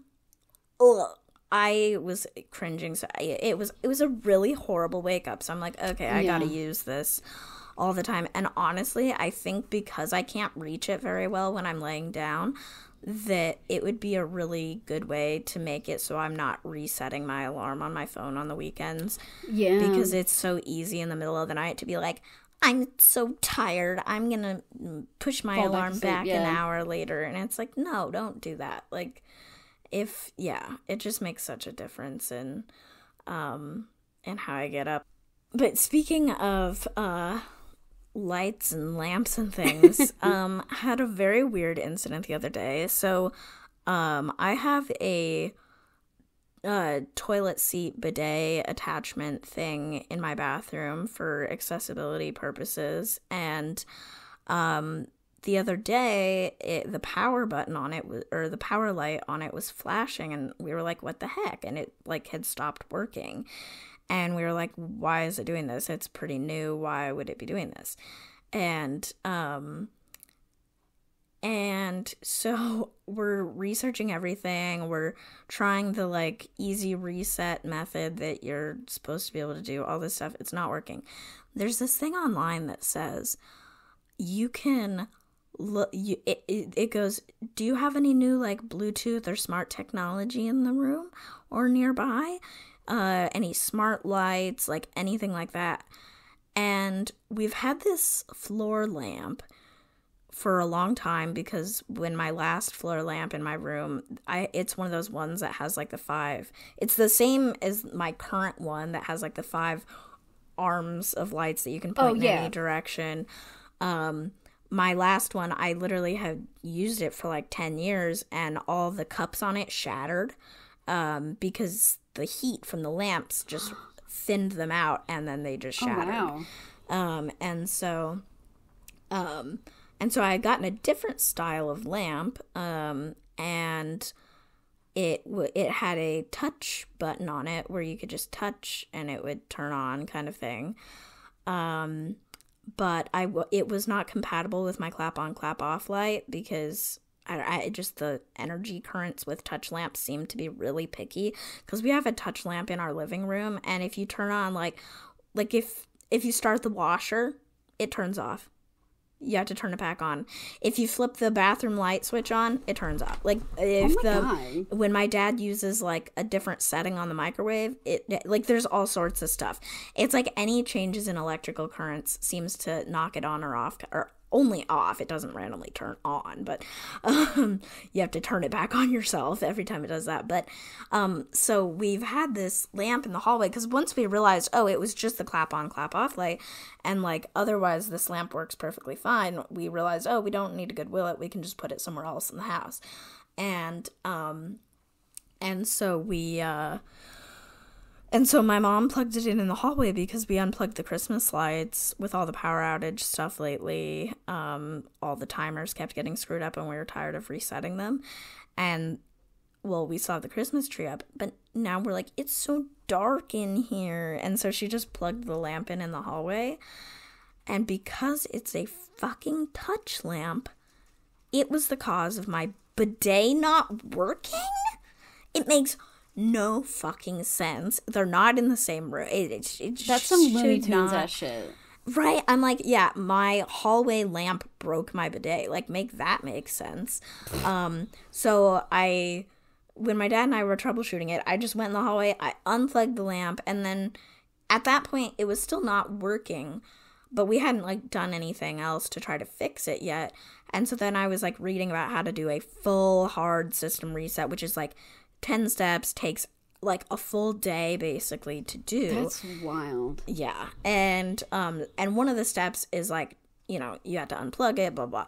I was cringing. So it was a really horrible wake up. So I'm like, okay, I gotta use this all the time. And honestly, I think because I can't reach it very well when I'm laying down, that it would be a really good way to make it so I'm not resetting my alarm on my phone on the weekends. Yeah. Because it's so easy in the middle of the night to be like, I'm so tired, I'm gonna push my alarm back an hour later. And it's like, no, don't do that. Like, it just makes such a difference. And and how I get up. But speaking of lights and lamps and things, had a very weird incident the other day. So I have a toilet seat bidet attachment thing in my bathroom for accessibility purposes, and the other day the power button on it or the power light on it was flashing, and we were like, what the heck? And it like had stopped working, and we were like, why is it doing this? It's pretty new. Why would it be doing this? And so we're researching everything. We're trying the like easy reset method that you're supposed to be able to do, all this stuff. It's not working. There's this thing online that says you can look, it goes, do you have any new like Bluetooth or smart technology in the room or nearby? Any smart lights, like anything like that. And we've had this floor lamp for a long time, because when my last floor lamp in my room, it's one of those ones that has like the 5. It's the same as my current one that has like the 5 arms of lights that you can point in any direction. My last one, I literally have used it for like 10 years, and all the cups on it shattered because the heat from the lamps just thinned them out, and then they just shattered. Oh, wow. And so I had gotten a different style of lamp, and it had a touch button on it where you could just touch and it would turn on, kind of thing. But it was not compatible with my clap on, clap off light, because I just, the energy currents with touch lamps seem to be really picky, because we have a touch lamp in our living room, and if you turn on like if you start the washer, it turns off. You have to turn it back on. If you flip the bathroom light switch on, it turns off. Like when my dad uses like a different setting on the microwave, it like there's all sorts of stuff. It's like any changes in electrical currents seems to knock it on or off, or only off. It doesn't randomly turn on, but you have to turn it back on yourself every time it does that. But so we've had this lamp in the hallway, because once we realized, oh, it was just the clap on, clap off light, and like otherwise this lamp works perfectly fine, we realized, oh, we don't need to Goodwill it, we can just put it somewhere else in the house. And so we and so my mom plugged it in the hallway, because we unplugged the Christmas lights with all the power outage stuff lately. All the timers kept getting screwed up, and we were tired of resetting them. And, well, we saw the Christmas tree up, but now we're like, it's so dark in here. And so she just plugged the lamp in the hallway. And because it's a fucking touch lamp, it was the cause of my bidet not working? It makes no fucking sense. They're not in the same room. That's some Looney Tunes ass shit. Right? I'm like, yeah, my hallway lamp broke my bidet. Like, make that make sense. So when my dad and I were troubleshooting it, I just went in the hallway, I unplugged the lamp, and then at that point, it was still not working, but we hadn't, like, done anything else to try to fix it yet. And so then I was, like, reading about how to do a full hard system reset, which is, like, 10 steps, takes like a full day basically to do. That's wild. Yeah. And one of the steps is like, you have to unplug it, blah blah.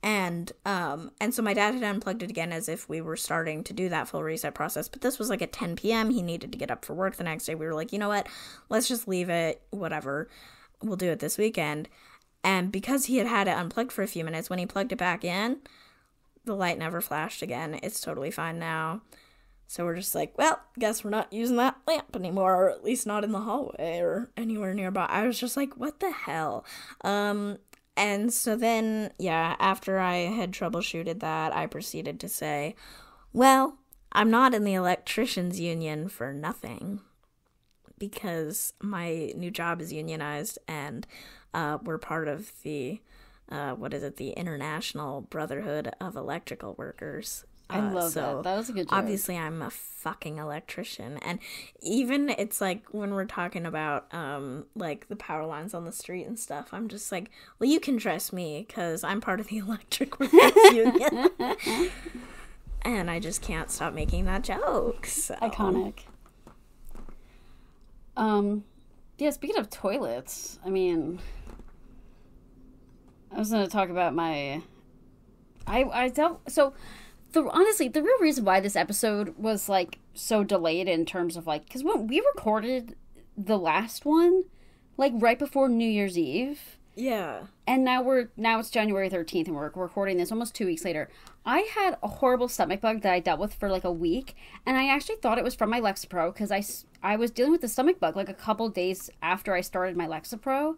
And so my dad had unplugged it again, as if we were starting to do that full reset process, but this was like at 10 p.m. He needed to get up for work the next day. We were like, you know what, let's just leave it, whatever, we'll do it this weekend. And because he had it unplugged for a few minutes, when he plugged it back in, the light never flashed again. It's totally fine now. So we're just like, well, guess we're not using that lamp anymore, or at least not in the hallway or anywhere nearby. I was just like, what the hell? And so then, yeah, after I had troubleshooted that, I proceeded to say, well, I'm not in the electricians union for nothing, because my new job is unionized, and we're part of the, the International Brotherhood of Electrical Workers. I love that. That was a good job. Obviously, I'm a fucking electrician. And even it's like when we're talking about like the power lines on the street and stuff, I'm just like, well, you can trust me, because I'm part of the Electric Workers Union. And I just can't stop making that joke. So. Iconic. Yeah, speaking of toilets, I mean, I was going to talk about my. I don't. So, honestly, the real reason why this episode was, like, so delayed in terms of, like. Because when we recorded the last one, like, right before New Year's Eve. Yeah. And now it's January 13th, and we're recording this almost 2 weeks later. I had a horrible stomach bug that I dealt with for, like, a week. And I actually thought it was from my Lexapro, because I was dealing with the stomach bug, like, a couple days after I started my Lexapro.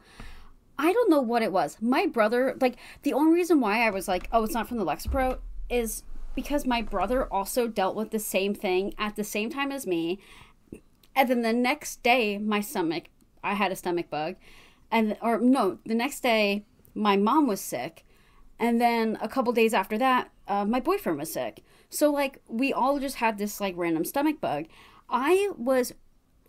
I don't know what it was. My brother, like, the only reason why I was like, oh, it's not from the Lexapro is because my brother also dealt with the same thing at the same time as me. And then the next day, I had a stomach bug. The next day, my mom was sick. And then a couple days after that, my boyfriend was sick. So, like, we all just had this, like, random stomach bug. I was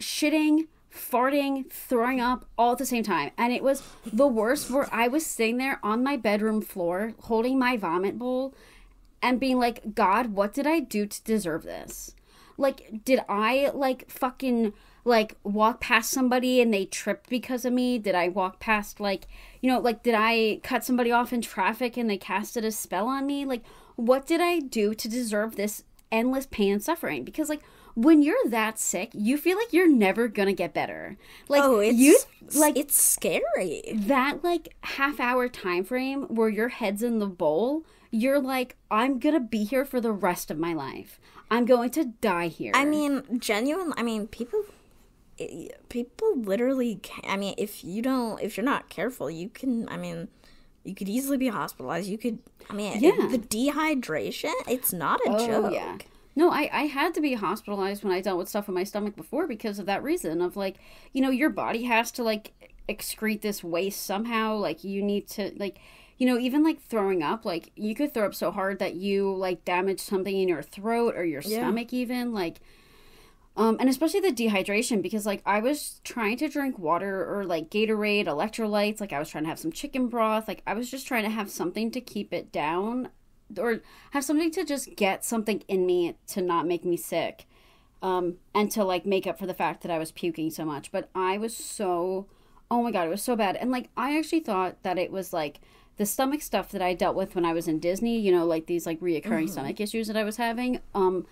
shitting, farting, throwing up all at the same time. And it was the worst, where I was sitting there on my bedroom floor holding my vomit bowl and being like, God, what did I do to deserve this? Like, did I, like, fucking, like, walk past somebody and they tripped because of me? Did I walk past, like, you know, like, did I cut somebody off in traffic and they casted a spell on me? Like, what did I do to deserve this endless pain and suffering? Because, like, when you're that sick, you feel like you're never gonna get better. Like, it's scary. That, like, half-hour time frame where your head's in the bowl, you're like, I'm gonna be here for the rest of my life. I'm going to die here. I mean, people literally if you're not careful, you could easily be hospitalized. The dehydration, it's not a joke. Yeah. No, I had to be hospitalized when I dealt with stuff in my stomach before because of that reason of, like, you know, your body has to, like, excrete this waste somehow. Like, you need to, like, you know, even, like, throwing up, like, you could throw up so hard that you, like, damage something in your throat or your stomach even, like, and especially the dehydration, because, like, I was trying to drink water or, like, Gatorade, electrolytes, like, I was trying to have some chicken broth, like, I was just trying to have something to keep it down, or have something to just get something in me to not make me sick, and to, like, make up for the fact that I was puking so much, but I was so, oh my god, it was so bad, and, like, I actually thought that it was, like, the stomach stuff that I dealt with when I was in Disney, you know, like, these, like, reoccurring stomach issues that I was having, and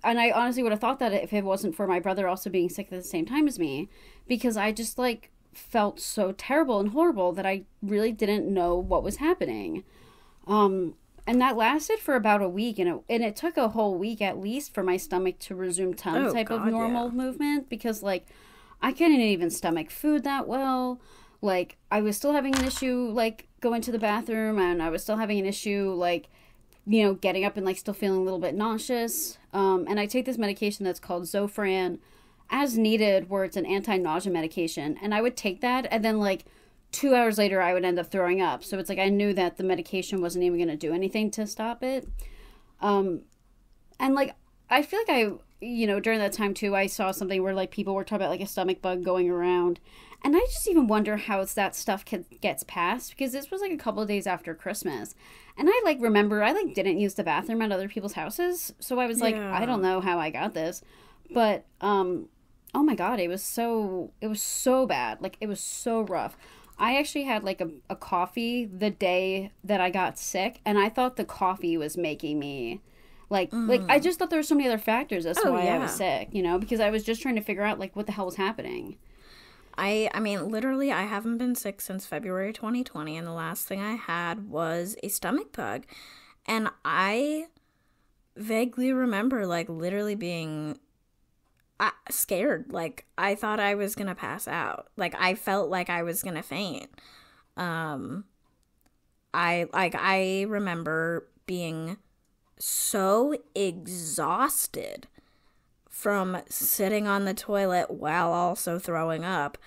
I honestly would have thought that if it wasn't for my brother also being sick at the same time as me, because I just, like, felt so terrible and horrible that I really didn't know what was happening. And that lasted for about a week, and it took a whole week at least for my stomach to resume some type of normal movement, because, like, I couldn't even stomach food that well. Like, I was still having an issue, like, going to the bathroom, and I was still having an issue, like, you know, getting up and, like, still feeling a little bit nauseous. And I take this medication that's called Zofran as needed, where it's an anti-nausea medication. And I would take that, and then, like, 2 hours later, I would end up throwing up. So it's like I knew that the medication wasn't even going to do anything to stop it. And, like, I feel like during that time, too, I saw something where, like, people were talking about, like, a stomach bug going around. And I just even wonder how that stuff gets passed, because this was, like, a couple of days after Christmas. And I, like, remember I, like, didn't use the bathroom at other people's houses. So I was like, I don't know how I got this. But, oh my God, it was so bad. Like, it was so rough. I actually had, like, a coffee the day that I got sick. And I thought the coffee was making me, like, I just thought there were so many other factors as to why I was sick, you know? Because I was just trying to figure out, like, what the hell was happening. I mean, literally, I haven't been sick since February 2020, and the last thing I had was a stomach bug. And I vaguely remember, like, literally being scared. Like, I thought I was gonna pass out. Like, I felt like I was gonna faint. I remember being so exhausted from sitting on the toilet while also throwing up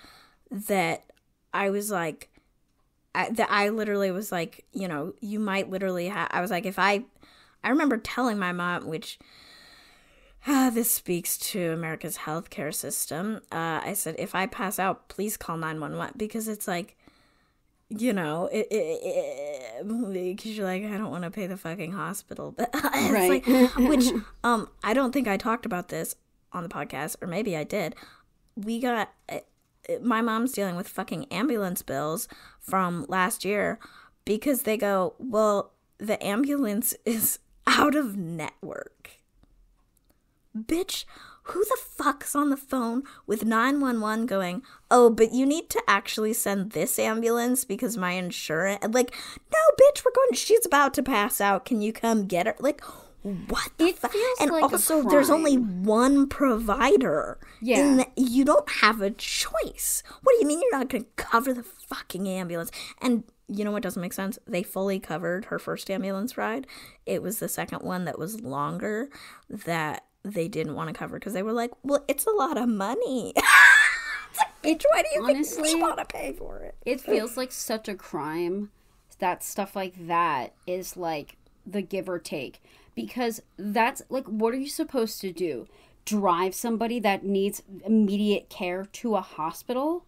that I was like, I literally was like, you know, you might literally have, I was like, I remember telling my mom, which, this speaks to America's healthcare system. I said, if I pass out, please call 911, because it's like, you know, because you're like, I don't want to pay the fucking hospital. But it's right. Like, which, I don't think I talked about this on the podcast, or maybe I did. my mom's dealing with fucking ambulance bills from last year because they go, well, the ambulance is out of network. Bitch, who the fuck's on the phone with 911 going, oh, but you need to actually send this ambulance because my insurance, like, no, bitch, she's about to pass out. Can you come get her? Like, what the fuck? And like also, there's only one provider. Yeah. You don't have a choice. What do you mean you're not going to cover the fucking ambulance? And you know what doesn't make sense? They fully covered her first ambulance ride. It was the second one that was longer that they didn't want to cover because they were like, well, it's a lot of money. It's like, bitch, why do you honestly think we want to pay for it? It feels like such a crime that stuff like that is like the give or take. Because that's like, what are you supposed to do? Drive somebody that needs immediate care to a hospital?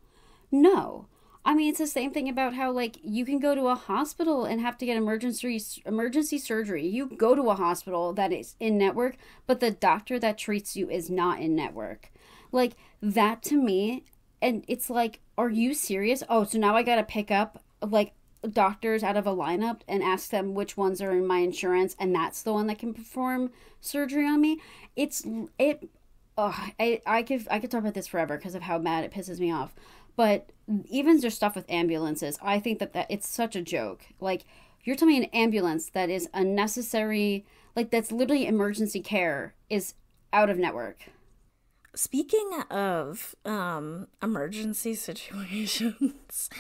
No. I mean, it's the same thing about how, like, you can go to a hospital and have to get emergency surgery. You go to a hospital that is in network, but the doctor that treats you is not in network. Like, that to me, and it's like, are you serious? Oh, so now I gotta pick up, like, doctors out of a lineup and ask them which ones are in my insurance, and that's the one that can perform surgery on me? I could talk about this forever because of how mad it pisses me off. But even just stuff with ambulances, I think that it's such a joke. Like, you're telling me an ambulance that is unnecessary, like, that's literally emergency care, is out of network. Speaking of emergency situations,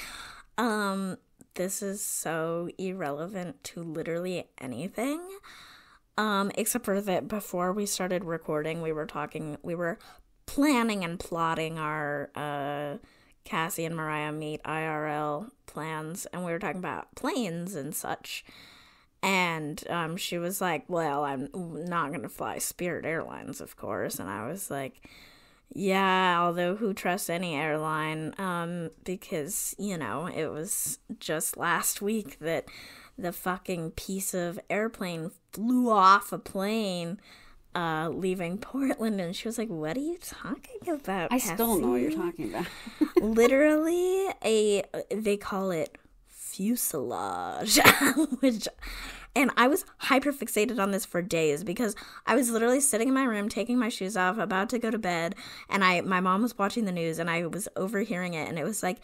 this is so irrelevant to literally anything. Except for that before we started recording, we were planning and plotting our Cassie and Mariah meet IRL plans, and we were talking about planes and such. And she was like, well, I'm not going to fly Spirit Airlines, of course. And I was like, yeah, although who trusts any airline? Because, you know, it was just last week that the fucking piece of airplane flew off a plane leaving Portland, and she was like, what are you talking about, Cassie? I still don't know what you're talking about. Literally they call it fuselage, and I was hyper fixated on this for days because I was literally sitting in my room taking my shoes off, about to go to bed, and my mom was watching the news, and I was overhearing it, and it was like,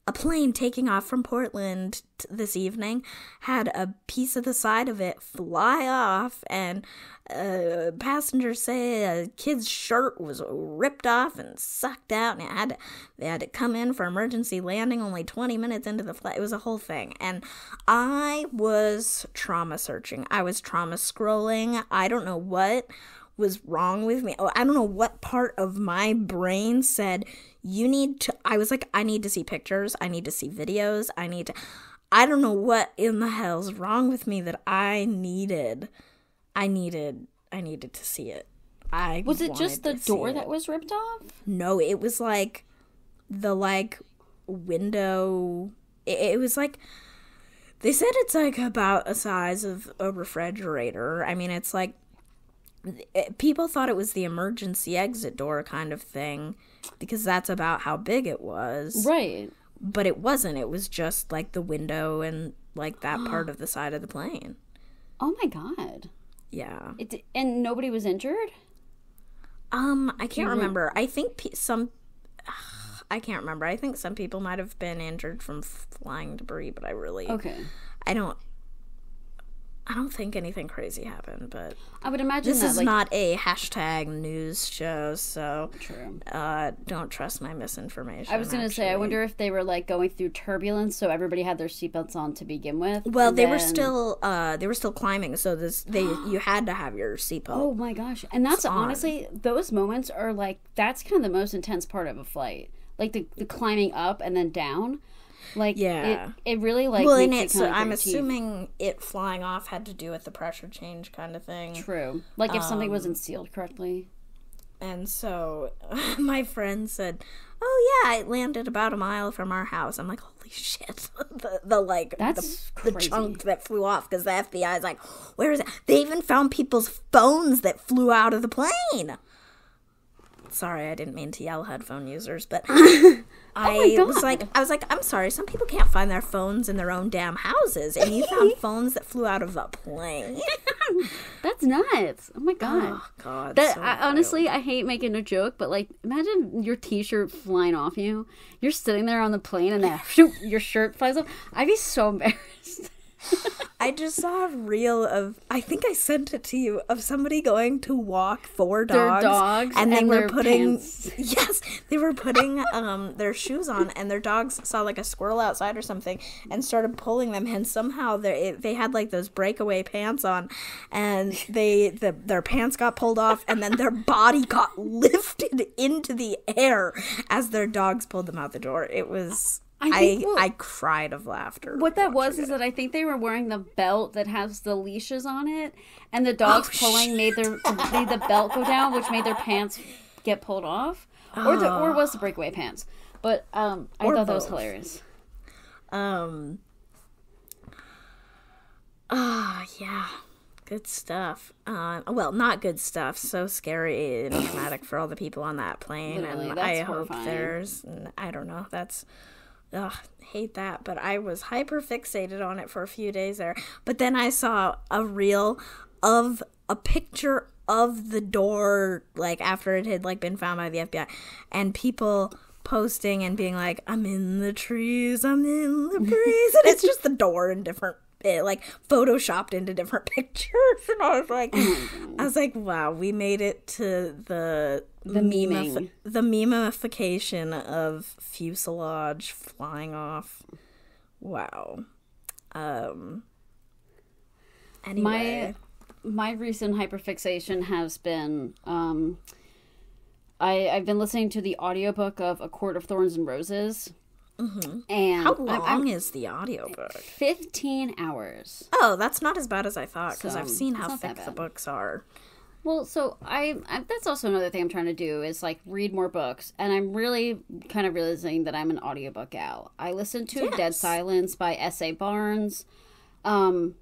a plane taking off from Portland this evening had a piece of the side of it fly off, and passengers say a kid's shirt was ripped off and sucked out, and they had to come in for emergency landing only 20 minutes into the flight. It was a whole thing, and I was trauma searching. I was trauma scrolling. I don't know what was wrong with me. I don't know what part of my brain said, I was like, I need to see pictures. I need to see videos. I don't know what in the hell's wrong with me that I needed to see it. Was it just the door that was ripped off? No, it was like the window. It was like, they said it's like about the size of a refrigerator. I mean, it's like, people thought it was the emergency exit door kind of thing because that's about how big it was. Right. But it wasn't. It was just like the window and like that part of the side of the plane. Oh my God. Yeah. And nobody was injured? I can't remember. I think I can't remember. I think some people might have been injured from flying debris, but I don't think anything crazy happened, but I would imagine this is not a hashtag news show, so true. Don't trust my misinformation. I was going to say, I wonder if they were like going through turbulence, so everybody had their seatbelts on to begin with. Well, they were still climbing, so you had to have your seatbelt. Oh my gosh! And that's honestly, those moments are like, that's kind of the most intense part of a flight, like the climbing up and then down. Like, yeah, it really like. Well, and I'm assuming it flying off had to do with the pressure change kind of thing. True. Like if something wasn't sealed correctly. And so my friend said, "Oh yeah, it landed about a mile from our house." I'm like, "Holy shit!" That's the chunk that flew off, because the FBI is like, "Where is it?" They even found people's phones that flew out of the plane. sorry, I didn't mean to yell, headphone users, but Oh I was like, I'm sorry, some people can't find their phones in their own damn houses, and you found phones that flew out of a plane. That's nuts. Oh my god. Oh god. That so honestly, I hate making a joke, but like, imagine your T-shirt flying off you. You're sitting there on the plane, and then shoot, your shirt flies off. I'd be so embarrassed. I just saw a reel of, I think I sent it to you, of somebody going to walk four dogs. Their dogs and they were their putting, pants. yes, they were putting their shoes on, and their dogs saw like a squirrel outside or something and started pulling them, and somehow they had like those breakaway pants on, and their pants got pulled off, and then their body got lifted into the air as their dogs pulled them out the door. It was... I cried of laughter. What that was is that I think they were wearing the belt that has the leashes on it, and the dogs pulling made the belt go down, which made their pants get pulled off, or was the breakaway pants. But I thought that was hilarious. Yeah, good stuff. Well, not good stuff. So scary and traumatic for all the people on that plane. Literally, and that's I horrifying. hope there's, I don't know, that's... Ugh, hate that, but I was hyper fixated on it for a few days there. But then I saw a reel of a picture of the door, like after it had like been found by the FBI, and people posting and being like, "I'm in the trees, I'm in the breeze," and it's just the door in different, like photoshopped into different pictures, and I was like, wow, we made it to the meming. The memification of fuselage flying off. Wow. Anyway. My recent hyperfixation has been I've been listening to the audiobook of A Court of Thorns and Roses. Mm-hmm. And how long is the audiobook? 15 hours. Oh, that's not as bad as I thought, because So, I've seen how it's not thick that the bad. books are. Well, so I that's also another thing I'm trying to do is like read more books, and I'm really kind of realizing that I'm an audiobook gal. I listened to Yes. Dead Silence by S.A. Barnes,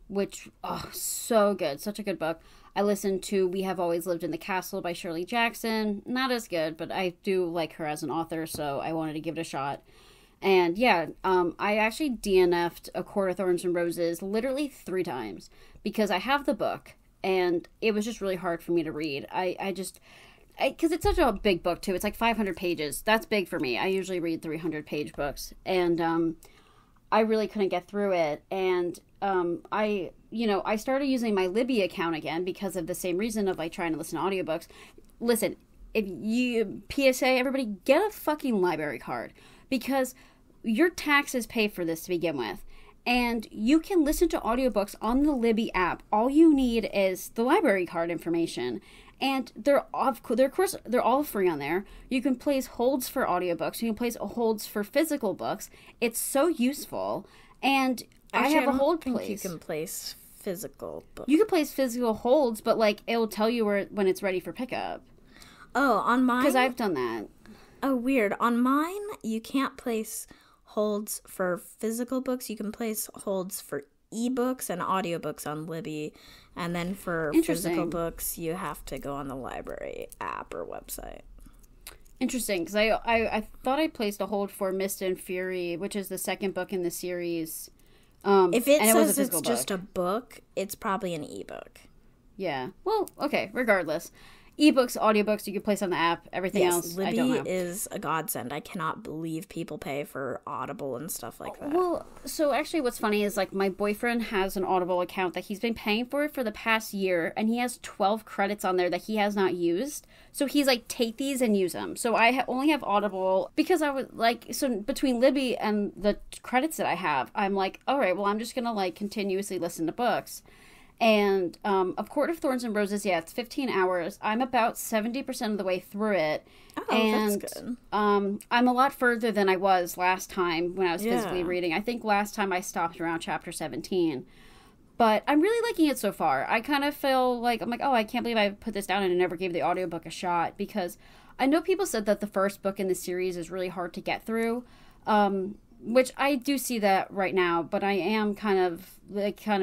which so good, such a good book. I listened to We Have Always Lived in the Castle by Shirley Jackson. Not as good, but I do like her as an author, so I wanted to give it a shot. And yeah, I actually DNF'd A Court of Thorns and Roses literally 3 times because I have the book. And it was just really hard for me to read. Because it's such a big book, too. It's like 500 pages. That's big for me. I usually read 300-page books. And I really couldn't get through it. And I started using my Libby account again because of the same reason of, like, trying to listen to audiobooks. Listen, if you... PSA, everybody, get a fucking library card. Because your taxes pay for this to begin with. And you can listen to audiobooks on the Libby app. All you need is the library card information. And they're of course, they're all free on there. You can place holds for audiobooks. You can place holds for physical books. It's so useful. And Actually, I have a hold think place. you can place physical books. You can place physical holds, but like it'll tell you when it's ready for pickup. Oh, on mine? Because I've done that. Oh, weird. On mine, you can't place holds for physical books. You can place holds for ebooks and audiobooks on Libby, and then for physical books you have to go on the library app or website. Interesting, because I thought I placed a hold for Mist and Fury, which is the second book in the series. If it says it's it's just a book, it's probably an ebook. Yeah. Well, okay, regardless. Ebooks, audiobooks, you can place on the app. Everything else, Libby I don't know. is a godsend. I cannot believe people pay for Audible and stuff like that. Well, so actually what's funny is like my boyfriend has an Audible account that he's been paying for the past year, and he has 12 credits on there that he has not used. So he's like, take these and use them. So I only have Audible because I was like, so between Libby and the credits that I have, I'm like, all right, well, I'm just going to like continuously listen to books. And A Court of Thorns and Roses, yeah, it's 15 hours. I'm about 70% of the way through it. Oh, and, that's good. I'm a lot further than I was last time when I was physically reading. I think last time I stopped around chapter 17. But I'm really liking it so far. I kind of feel like, I'm like, oh, I can't believe I put this down and I never gave the audiobook a shot. Because I know people said that the first book in the series is really hard to get through. Which I do see that right now, but I am kind of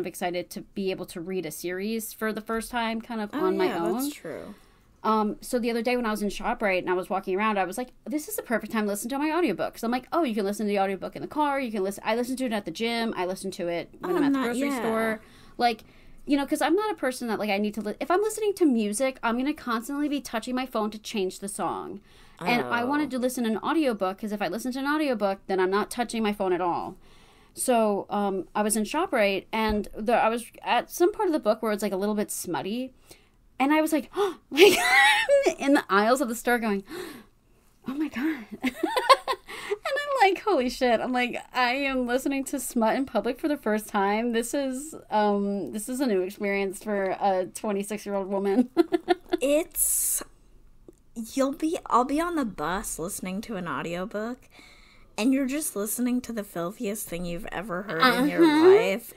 excited to be able to read a series for the first time, kind of on my own. That's true. So the other day when I was in ShopRite and I was walking around, I was like, this is the perfect time to listen to my audiobook. So I'm like, oh, you can listen to the audiobook in the car. I listen to it at the gym. I listen to it when I'm at the grocery store. Like, you know, because I'm not a person that, like, I need to... if I'm listening to music, I'm going to constantly be touching my phone to change the song. And I wanted to listen to an audiobook, because if I listen to an audiobook, then I'm not touching my phone at all. So I was in ShopRite, and I was at some part of the book where it's, like, a little bit smutty. And I was like, oh, like, in the aisles of the store going, oh, my God. And I'm like, holy shit. I'm like, I am listening to smut in public for the first time. This is a new experience for a 26-year-old woman. I'll be on the bus listening to an audiobook, and you're just listening to the filthiest thing you've ever heard in your life,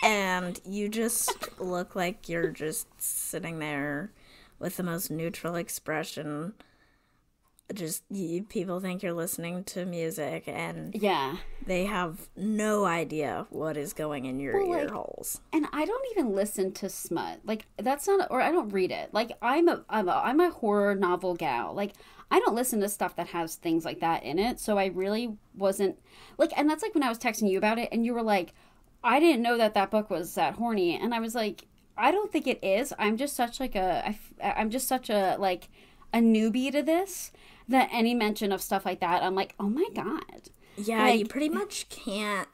and you just look like you're just sitting there with the most neutral expression. People think you're listening to music, and they have no idea what is going in your ear holes. And I don't even listen to smut. Like, that's not, or I don't read it. Like, I'm a horror novel gal. Like, I don't listen to stuff that has things like that in it. So I really wasn't like, and that's like when I was texting you about it, and you were like, I didn't know that book was that horny, and I was like, I don't think it is. I'm just such like a newbie to this, that any mention of stuff like that, I'm like, oh my God. Yeah, like, you pretty much can't.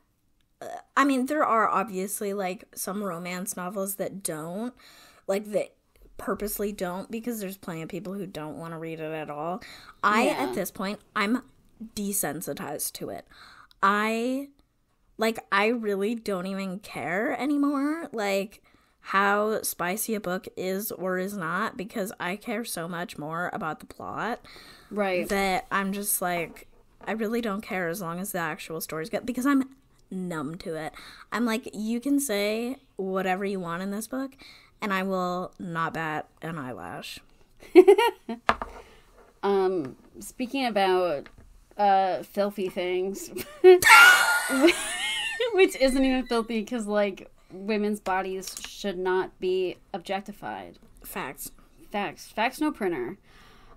I mean, there are obviously, like, some romance novels that don't, like, that purposely don't, because there's plenty of people who don't want to read it at all. At this point, I'm desensitized to it. I really don't even care anymore, like, how spicy a book is or is not, because I care so much more about the plot. Right. That I'm just like, I really don't care as long as the actual story's good, because I'm numb to it. I'm like, you can say whatever you want in this book, and I will not bat an eyelash. Speaking about filthy things, which isn't even filthy, because, like, women's bodies should not be objectified. Facts, no printer.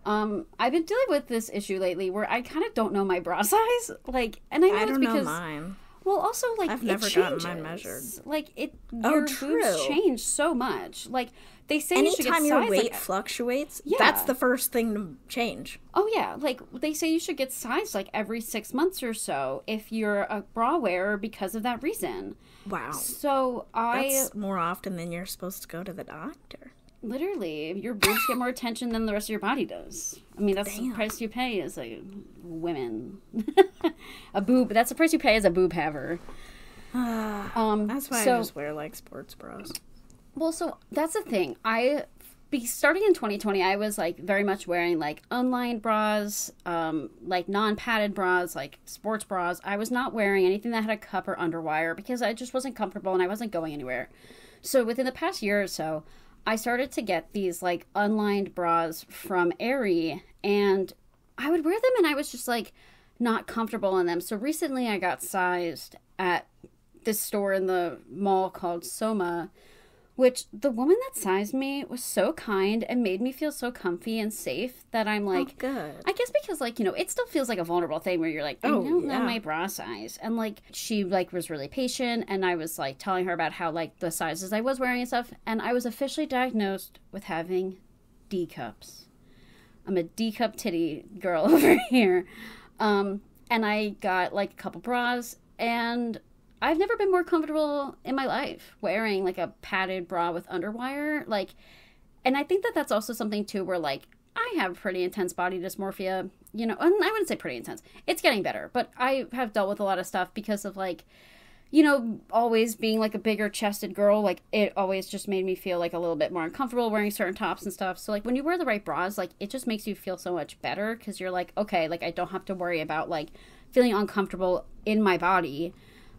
I've been dealing with this issue lately where I kind of don't know my bra size. Like, and I know it's because... know mine. Well, also, like, I've never gotten mine measured. Like, your boobs change so much. Like, they say you should get size... Anytime your weight fluctuates, that's the first thing to change. Oh, yeah. Like, they say you should get sized, like, every 6 months or so if you're a bra wearer because of that reason. Wow. So, That's more often than you're supposed to go to the doctor. Literally, your boobs get more attention than the rest of your body does. I mean, that's the price you pay as, like, women. That's the price you pay as a boob haver. That's why I just wear, like, sports bras. Well, so that's the thing. Starting in 2020, I was, like, very much wearing, like, unlined bras, like, non-padded bras, like, sports bras. I was not wearing anything that had a cup or underwire because I just wasn't comfortable and I wasn't going anywhere. So within the past year or so, I started to get these, like, unlined bras from Aerie, and I would wear them and I was just, like, not comfortable in them. So recently I got sized at this store in the mall called Soma, which the woman that sized me was so kind and made me feel so comfy and safe that I'm like, oh, good. I guess because, like, you know, it still feels like a vulnerable thing where you're like, I don't know my bra size. And, like, she, like, was really patient, and I was, like, telling her about how, like, the sizes I was wearing and stuff, and I was officially diagnosed with having D cups. I'm a D cup titty girl over here. And I got, like, a couple bras, and I've never been more comfortable in my life wearing, like, a padded bra with underwire. Like, and I think that that's also something, too, where, like, I have pretty intense body dysmorphia, you know, and I wouldn't say pretty intense. It's getting better, but I have dealt with a lot of stuff because of, like, you know, always being, like, a bigger chested girl. Like, it always just made me feel, like, a little bit more uncomfortable wearing certain tops and stuff. So, like, when you wear the right bras, like, it just makes you feel so much better because you're like, okay, like, I don't have to worry about, like, feeling uncomfortable in my body.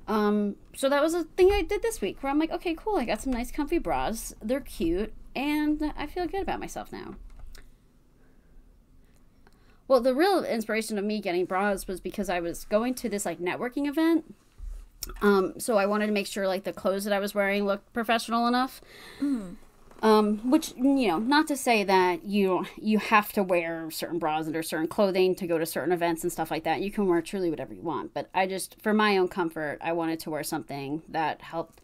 So that was a thing I did this week where I'm like, okay, cool. I got some nice comfy bras. They're cute. And I feel good about myself now. Well, the real inspiration of me getting bras was because I was going to this, like, networking event. So I wanted to make sure, like, the clothes that I was wearing looked professional enough. Which, not to say that you have to wear certain bras or certain clothing to go to certain events and stuff like that. You can wear truly whatever you want. But I just, for my own comfort, I wanted to wear something that helped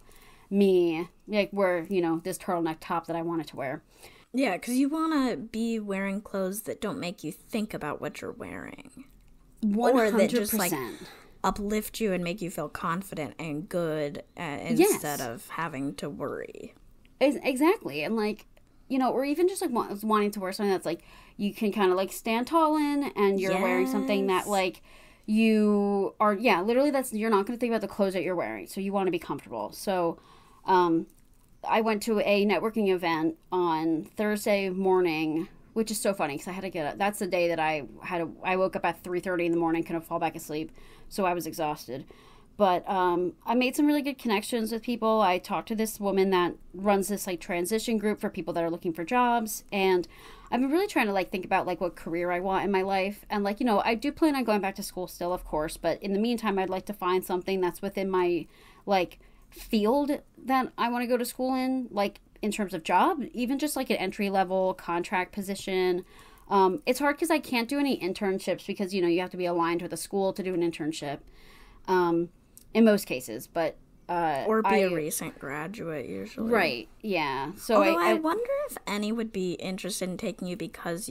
me, like wear, this turtleneck top that I wanted to wear. Yeah, because you want to be wearing clothes that don't make you think about what you're wearing. 100%. Or that just, like, uplift you and make you feel confident and good instead of having to worry. Exactly. And, like, or even just, like, wanting to wear something that's, like, you can kind of, like, stand tall in, and you're wearing something that, like, you are, literally you're not going to think about the clothes that you're wearing. So you want to be comfortable. So, I went to a networking event on Thursday morning, which is so funny because I had to get up. That's the day that I woke up at 3:30 in the morning, couldn't fall back asleep. So I was exhausted. But I made some really good connections with people. I talked to this woman that runs this, like, transition group for people that are looking for jobs. And I've been really trying to, like, think about, like, what career I want in my life. And, like, I do plan on going back to school still, of course. But in the meantime, I'd like to find something that's within my, like, field that I want to go to school in, like, in terms of job, even just, like, an entry-level contract position. It's hard because I can't do any internships because, you have to be aligned with a school to do an internship. In most cases, but or be a recent graduate usually, right? Yeah. So although I wonder if any would be interested in taking you because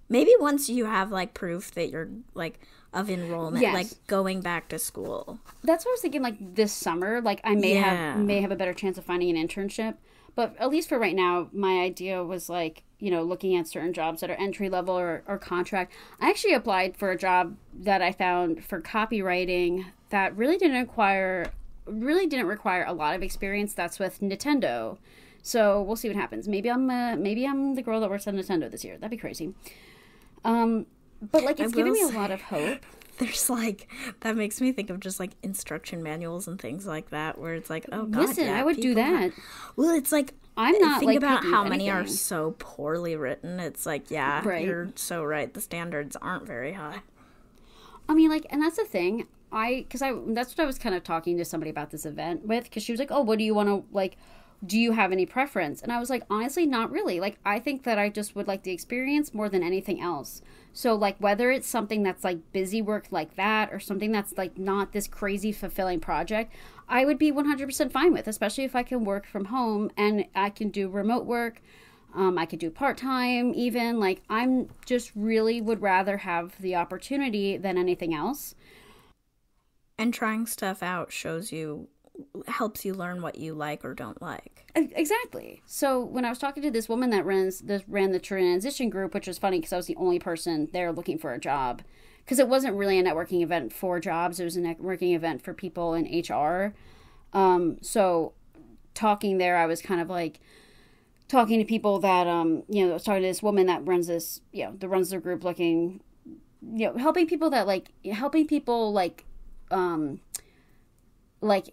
maybe once you have, like, proof that you're, like, of enrollment, like going back to school. That's what I was thinking. Like, this summer, like, I may have a better chance of finding an internship. But at least for right now, my idea was, like, looking at certain jobs that are entry level or contract. I actually applied for a job that I found for copywriting that really didn't require a lot of experience. That's with Nintendo. So we'll see what happens. Maybe I'm the girl that works at Nintendo this year. That'd be crazy. But, like, it's giving me a lot of hope. There's, like, that makes me think of just, like, instruction manuals and things like that, where it's like, oh, God, listen, I would do that. Well, it's like, I'm not, think like, about how many anything. are so poorly written. It's like, right. You're so right. The standards aren't very high. I mean, like, and that's the thing. That's what I was kind of talking to somebody about this event with, because she was like, oh, what do you want to, like, do you have any preference? And I was like, honestly, not really. Like, I think that I just would like the experience more than anything else. So, like, whether it's something that's, like, busy work like that or something that's, like, not this crazy fulfilling project, I would be 100% fine with, especially if I can work from home and I can do remote work. I could do part-time even. Like, I'm just really would rather have the opportunity than anything else. And trying stuff out helps you learn what you like or don't like. Exactly. So when I was talking to this woman that ran the transition group, which was funny because I was the only person there looking for a job, because it wasn't really a networking event for jobs. It was a networking event for people in HR. So talking there, I was kind of like talking to people that, I was talking to this woman that runs this, that runs their group looking, helping people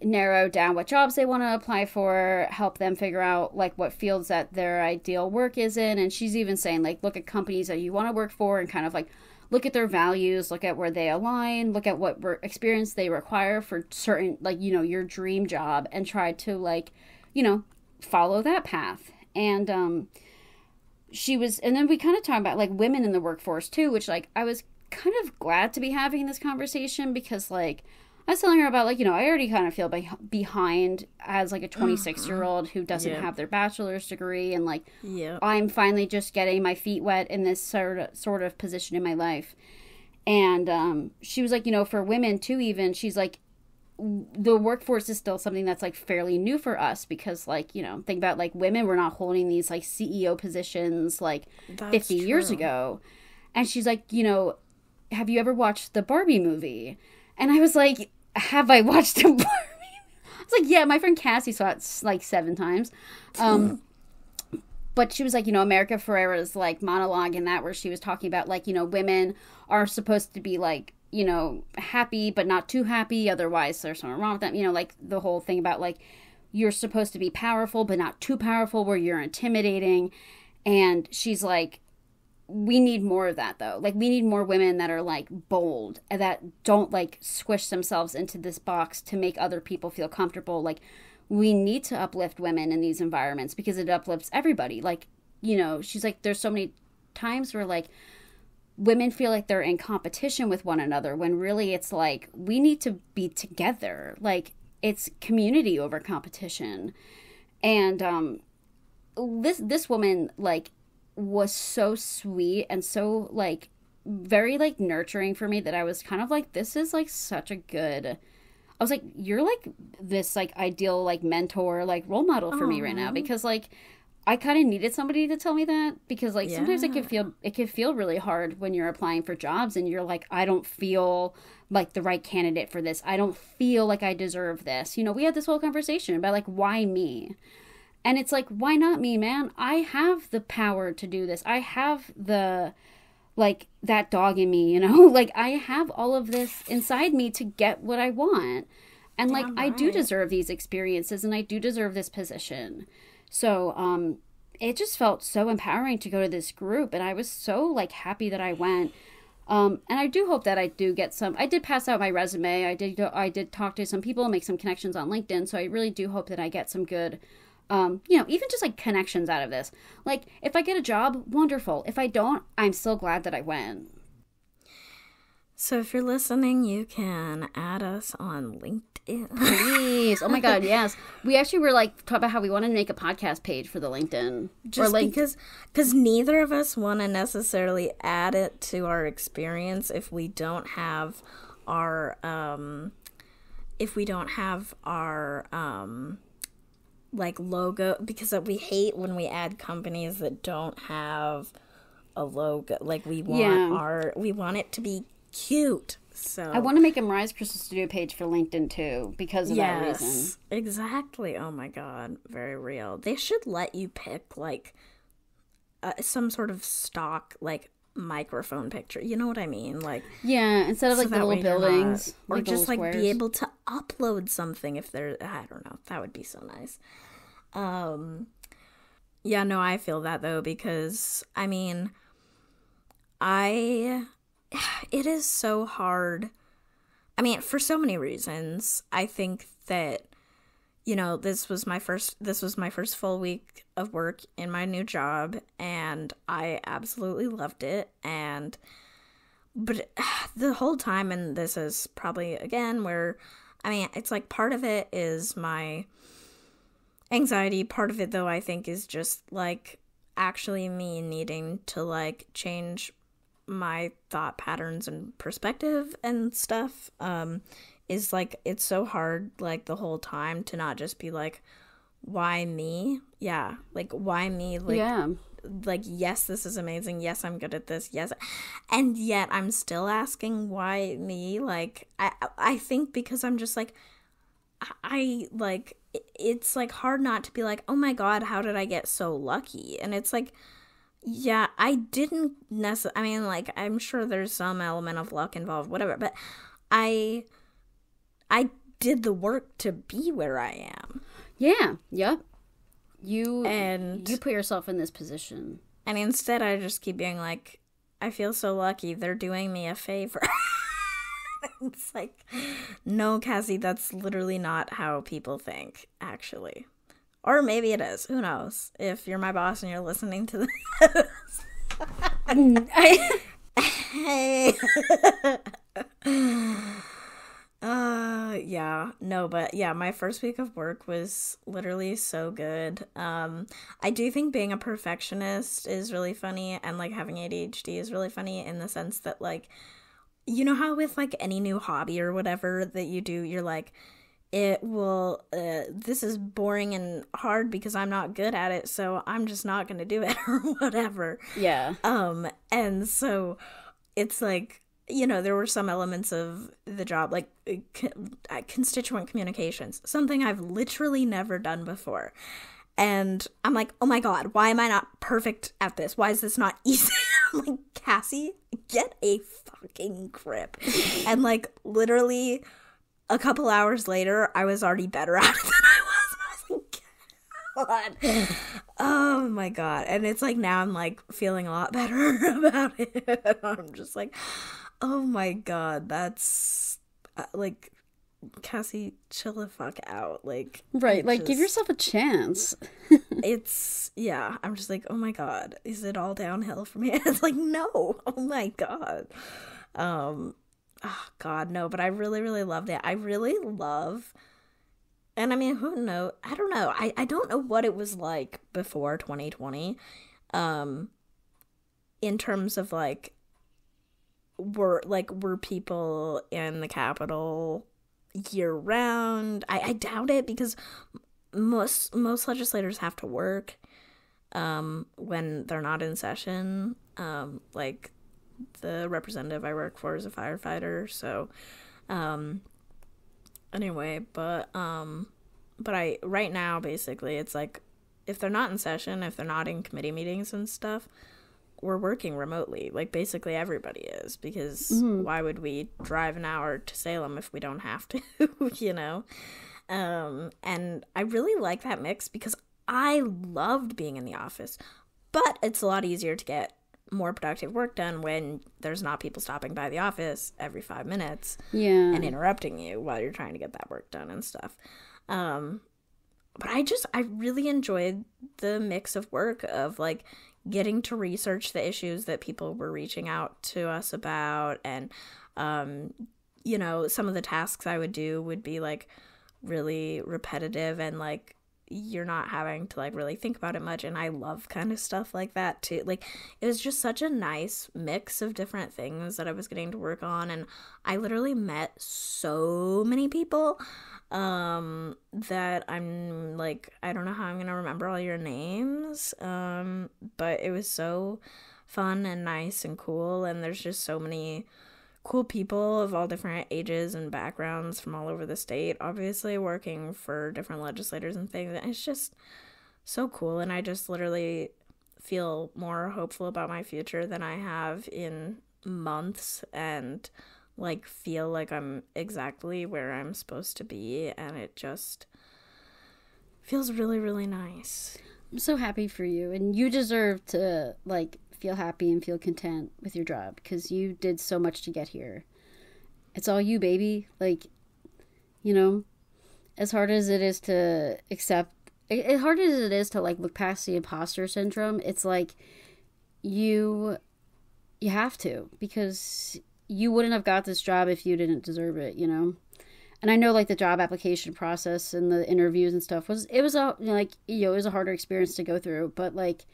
narrow down what jobs they want to apply for, help them figure out, like, what fields that their ideal work is in. And she's even saying, like, look at companies that you want to work for and kind of, like, look at their values, look at where they align, look at what experience they require for certain, like, your dream job, and try to, like, follow that path. And and then we kind of talked about, like, women in the workforce too, which, like, I was kind of glad to be having this conversation because, like, I was telling her about, like, I already kind of feel behind as, like, a 26-year-old who doesn't have their bachelor's degree. And, like, I'm finally just getting my feet wet in this sort of position in my life. And she was like, for women, too, even, she's like, the workforce is still something that's, like, fairly new for us because, like, think about, like, women were not holding these, like, CEO positions, like, that's 50 years ago. And she's like, have you ever watched the Barbie movie? And I was like, have I watched a Barbie? I was like, yeah, my friend Cassie saw it, like, 7 times. But she was like, America Ferrera's, like, monologue in that where she was talking about, like, women are supposed to be, like, happy but not too happy. Otherwise, there's something wrong with them. Like, the whole thing about, like, you're supposed to be powerful but not too powerful where you're intimidating. And she's like, we need more of that, though. Like, we need more women that are, like, bold and that don't, like, squish themselves into this box to make other people feel comfortable. Like, we need to uplift women in these environments because it uplifts everybody. Like, you know, she's like, there's so many times where like women feel like they're in competition with one another when really it's like we need to be together. Like, it's community over competition. And this woman like was so sweet and so like very like nurturing for me that I was kind of like, this is like such a good, I was like, you're like this like ideal like mentor like role model for me right now, because like I kind of needed somebody to tell me that, because like sometimes it can feel really hard when you're applying for jobs and you're like, I don't feel like the right candidate for this. I don't feel like I deserve this. You know, we had this whole conversation about like, why me? And it's like, why not me, man? I have the power to do this. I have the, like, that dog in me, you know? Like, I have all of this inside me to get what I want. And like, I do deserve these experiences and I do deserve this position. So, it just felt so empowering to go to this group, and I was so like happy that I went. And I do hope that I do get some. I did pass out my resume. I did talk to some people and make some connections on LinkedIn. So I really do hope that I get some good, you know, even just like connections out of this. Like, if I get a job, wonderful. If I don't, I'm still glad that I went. So if you're listening, you can add us on LinkedIn. Please. Oh my God, yes. We actually were like talking about how we want to make a podcast page for the LinkedIn. Just because neither of us want to necessarily add it to our experience if we don't have our like logo, because we hate when we add companies that don't have a logo. Like, we want it to be cute. So I want to make a Mariah's Crystal Studio page for LinkedIn too, because of that reason. Exactly. Oh my God, very real. They should let you pick like some sort of stock like microphone picture. You know what I mean? Like, yeah, instead of like the little buildings, or like just like squares. be able to upload something if they're. I don't know. That would be so nice. Yeah, no, I feel that though, because I mean, it is so hard. I mean, for so many reasons. I think that, you know, this was my first full week of work in my new job, and I absolutely loved it. But the whole time, and this is probably again where, I mean, it's like part of it is my anxiety. Part of it, though, I think is just like actually me needing to like change my thought patterns and perspective and stuff, is like, it's so hard like the whole time to not just be like, why me? Yeah, like, why me? Like, yeah, like, yes, this is amazing, yes, I'm good at this, yes, and yet I'm still asking why me. Like, I think because I'm just like, I like, it's like hard not to be like, oh my God, how did I get so lucky? And it's like, yeah, I didn't necessarily, I mean, like, I'm sure there's some element of luck involved, whatever, but I did the work to be where I am. Yeah, yep. You put yourself in this position. And instead I just keep being like, I feel so lucky, they're doing me a favor. It's like, no, Cassie, that's literally not how people think, actually. Or maybe it is. Who knows? If you're my boss and you're listening to this. Hey. Yeah. No, but yeah, my first week of work was literally so good. I do think being a perfectionist is really funny, and like having ADHD is really funny in the sense that, like, you know how with like any new hobby or whatever that you do, you're like, it will, this is boring and hard because I'm not good at it, so I'm just not going to do it or whatever. Yeah. And so it's like, you know, there were some elements of the job, like constituent communications, something I've literally never done before. And I'm like, oh my God, why am I not perfect at this? Why is this not easy? I'm like, Cassie, get a fucking grip. And like, literally a couple hours later, I was already better at it than I was. And I was like, God. Oh my God. And it's like, now I'm like feeling a lot better about it. I'm just like, oh my God, that's like, Cassie, chill the fuck out. Like, Right, like, give yourself a chance. It's, yeah, I'm just like, oh my god, is it all downhill from here? It's like, no, oh my god. Oh god, no, but I really, really loved it. I really love, and I mean, who knows? I don't know. I don't know what it was like before 2020, in terms of, like, were people in the Capitol year round? I doubt it, because most legislators have to work when they're not in session. Like, the representative I work for is a firefighter, so anyway, but I right now, basically, it's like, if they're not in session, if they're not in committee meetings and stuff, we're working remotely. Like, basically everybody is, because why would we drive an hour to Salem if we don't have to? You know. And I really like that mix, because I loved being in the office, but it's a lot easier to get more productive work done when there's not people stopping by the office every 5 minutes and interrupting you while you're trying to get that work done and stuff. But I really enjoyed the mix of work of, like, getting to research the issues that people were reaching out to us about, and you know, some of the tasks I would do would be, like, really repetitive, and, like, you're not having to, like, really think about it much, and I love kind of stuff like that too. Like, it was just such a nice mix of different things that I was getting to work on, and I literally met so many people that I'm like, I don't know how I'm gonna remember all your names, but it was so fun and nice and cool, and there's just so many cool people of all different ages and backgrounds from all over the state, obviously, working for different legislators and things. And it's just so cool, and I just literally feel more hopeful about my future than I have in months, and, like, feel like I'm exactly where I'm supposed to be, and it just feels really, really nice. I'm so happy for you, and you deserve to, like, feel happy and feel content with your job, because you did so much to get here. It's all you, baby. Like, you know, as hard as it is to accept, as hard as it is to, like, look past the imposter syndrome, it's like you have to, because you wouldn't have got this job if you didn't deserve it, you know? And I know, like, the job application process and the interviews and stuff was a, you know, like, you know, it was a harder experience to go through, but, like,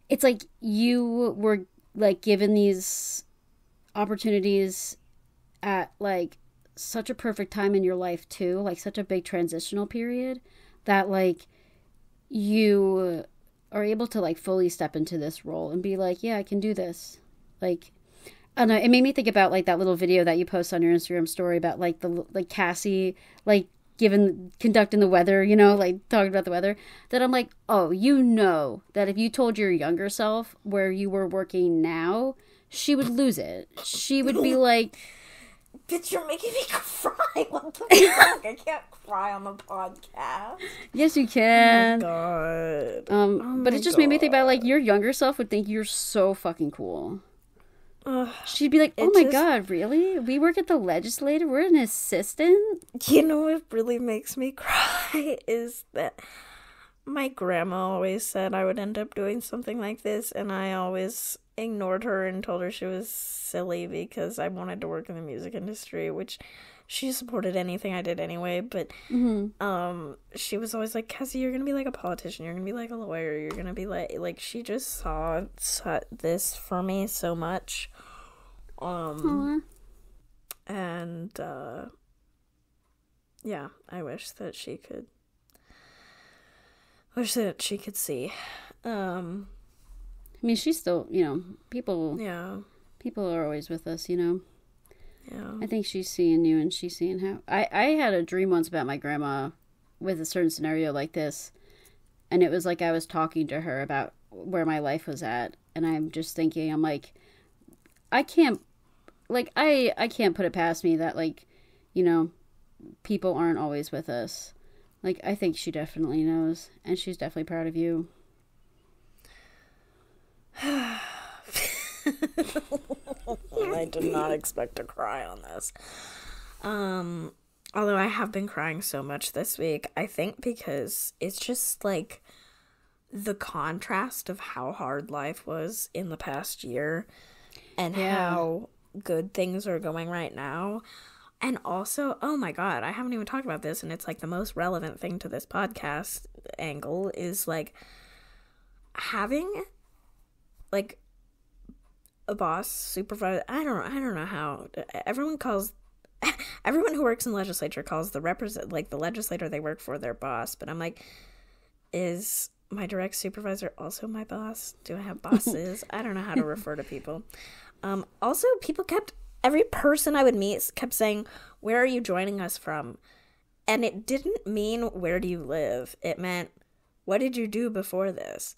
it's like you were, like, given these opportunities at, like, such a perfect time in your life too, like, such a big transitional period, that, like, you are able to, like, fully step into this role and be like, yeah, I can do this. Like, I don't know, it made me think about, like, that little video that you post on your Instagram story about, like, the, like, Cassie, like, conducting the weather, you know, like, talking about the weather, that I'm like, oh, you know, that if you told your younger self where you were working now, she would lose it. She would be like, bitch, you're making me cry. What the fuck? I can't cry on the podcast. Yes, you can. Oh my god. But it just made me think about, like, your younger self would think you're so fucking cool. She'd be like, oh my god, really? We work at the legislature? We're an assistant? You know what really makes me cry is that my grandma always said I would end up doing something like this, and I always ignored her and told her she was silly because I wanted to work in the music industry, which she supported anything I did anyway, but she was always like, Cassie, you're gonna be like a politician, you're gonna be like a lawyer, you're gonna be like she just saw this for me so much. And yeah, I wish that she could see. I mean, she's still, you know, people are always with us, you know. Yeah. I think she's seeing you, and she's seeing how... I had a dream once about my grandma with a certain scenario like this, and it was like I was talking to her about where my life was at, and I'm just thinking, I'm like, I can't put it past me that, like, you know, people aren't always with us. Like, I think she definitely knows, and she's definitely proud of you. I did not expect to cry on this. Although I have been crying so much this week, I think because it's just like the contrast of how hard life was in the past year and how good things are going right now. And also, oh my God, I haven't even talked about this, and it's like the most relevant thing to this podcast angle is like having like a boss, supervisor. I don't know how everyone who works in legislature calls the legislator they work for their boss. But I'm like, is my direct supervisor also my boss? Do I have bosses? I don't know how to refer to people. Also, every person I would meet kept saying, "Where are you joining us from?" And it didn't mean, "Where do you live?" It meant, "What did you do before this?"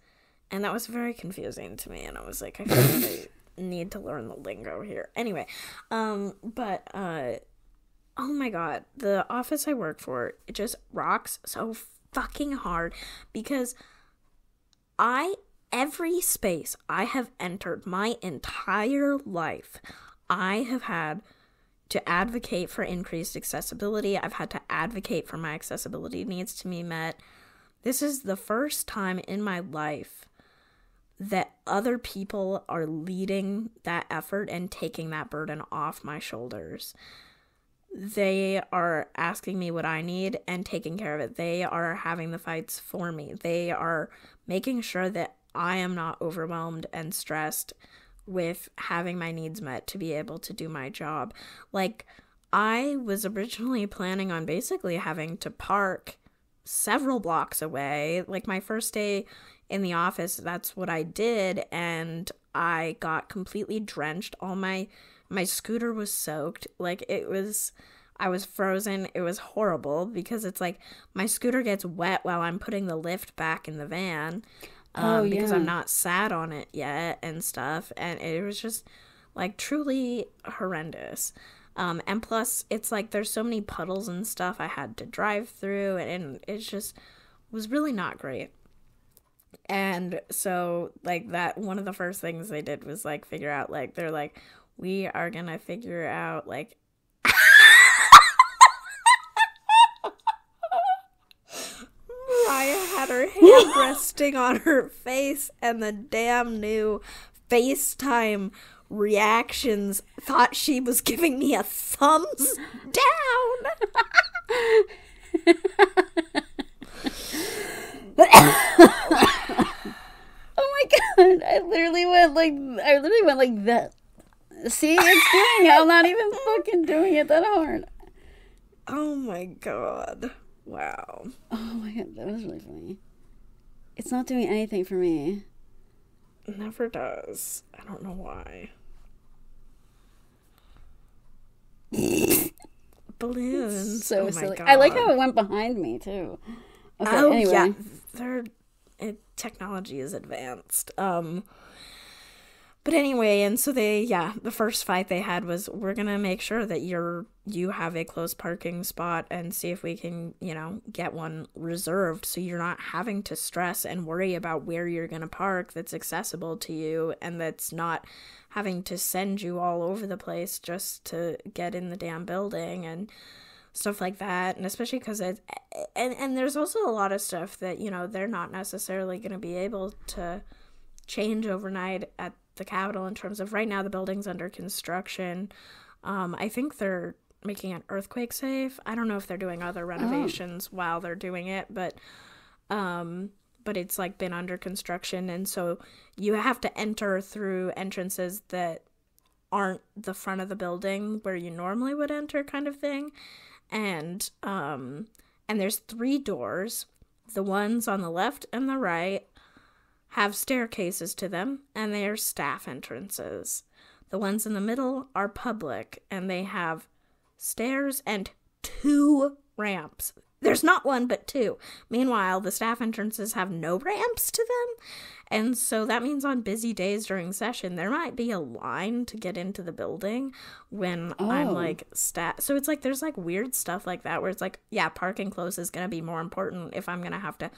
And that was very confusing to me. And I was like, I feel like I need to learn the lingo here. Anyway, oh my God, the office I work for, it just rocks so fucking hard because every space I have entered my entire life, I have had to advocate for increased accessibility. I've had to advocate for my accessibility needs to be met. This is the first time in my life that other people are leading that effort and taking that burden off my shoulders. They are asking me what I need and taking care of it. They are having the fights for me. They are making sure that I am not overwhelmed and stressed with having my needs met to be able to do my job. Like, I was originally planning on basically having to park several blocks away. Like, my first day in the office, that's what I did, and I got completely drenched. All my scooter was soaked. Like, I was frozen. It was horrible because it's like my scooter gets wet while I'm putting the lift back in the van. Because I'm not sat on it yet and stuff, and it was just like truly horrendous. And plus, it's like there's so many puddles and stuff I had to drive through, and it just was really not great. And so, like, that one of the first things they did was like figure out, like, they're like, we are gonna figure out, like, Mariah had her hand resting on her face, and the damn new FaceTime reactions thought she was giving me a thumbs down. Oh my God, I literally went like that. See, it's doing it. I'm not even fucking doing it that hard. Oh my God. Wow. Oh my God, that was really funny. It's not doing anything for me. It never does. I don't know why. Balloons. So oh silly. my God. I like how it went behind me too. Okay, anyway. Yeah. Technology is advanced. But anyway, and so the first fight they had was, we're gonna make sure that you have a close parking spot and see if we can, get one reserved so you're not having to stress and worry about where you're gonna park that's accessible to you and that's not having to send you all over the place just to get in the damn building and stuff like that. And especially because and there's also a lot of stuff that, they're not necessarily gonna be able to change overnight at the Capitol in terms of right now the building's under construction. I think they're making it earthquake safe. I don't know if they're doing other renovations while they're doing it, but it's like been under construction, and so you have to enter through entrances that aren't the front of the building where you normally would enter, kind of thing. And there's 3 doors. The ones on the left and the right have staircases to them, and they are staff entrances. The ones in the middle are public, and they have stairs and 2 ramps. There's not 1, but 2. Meanwhile, the staff entrances have no ramps to them, and so that means on busy days during session, there might be a line to get into the building when I'm like So it's like there's like weird stuff like that where it's like, yeah, parking close is going to be more important if I'm going to have to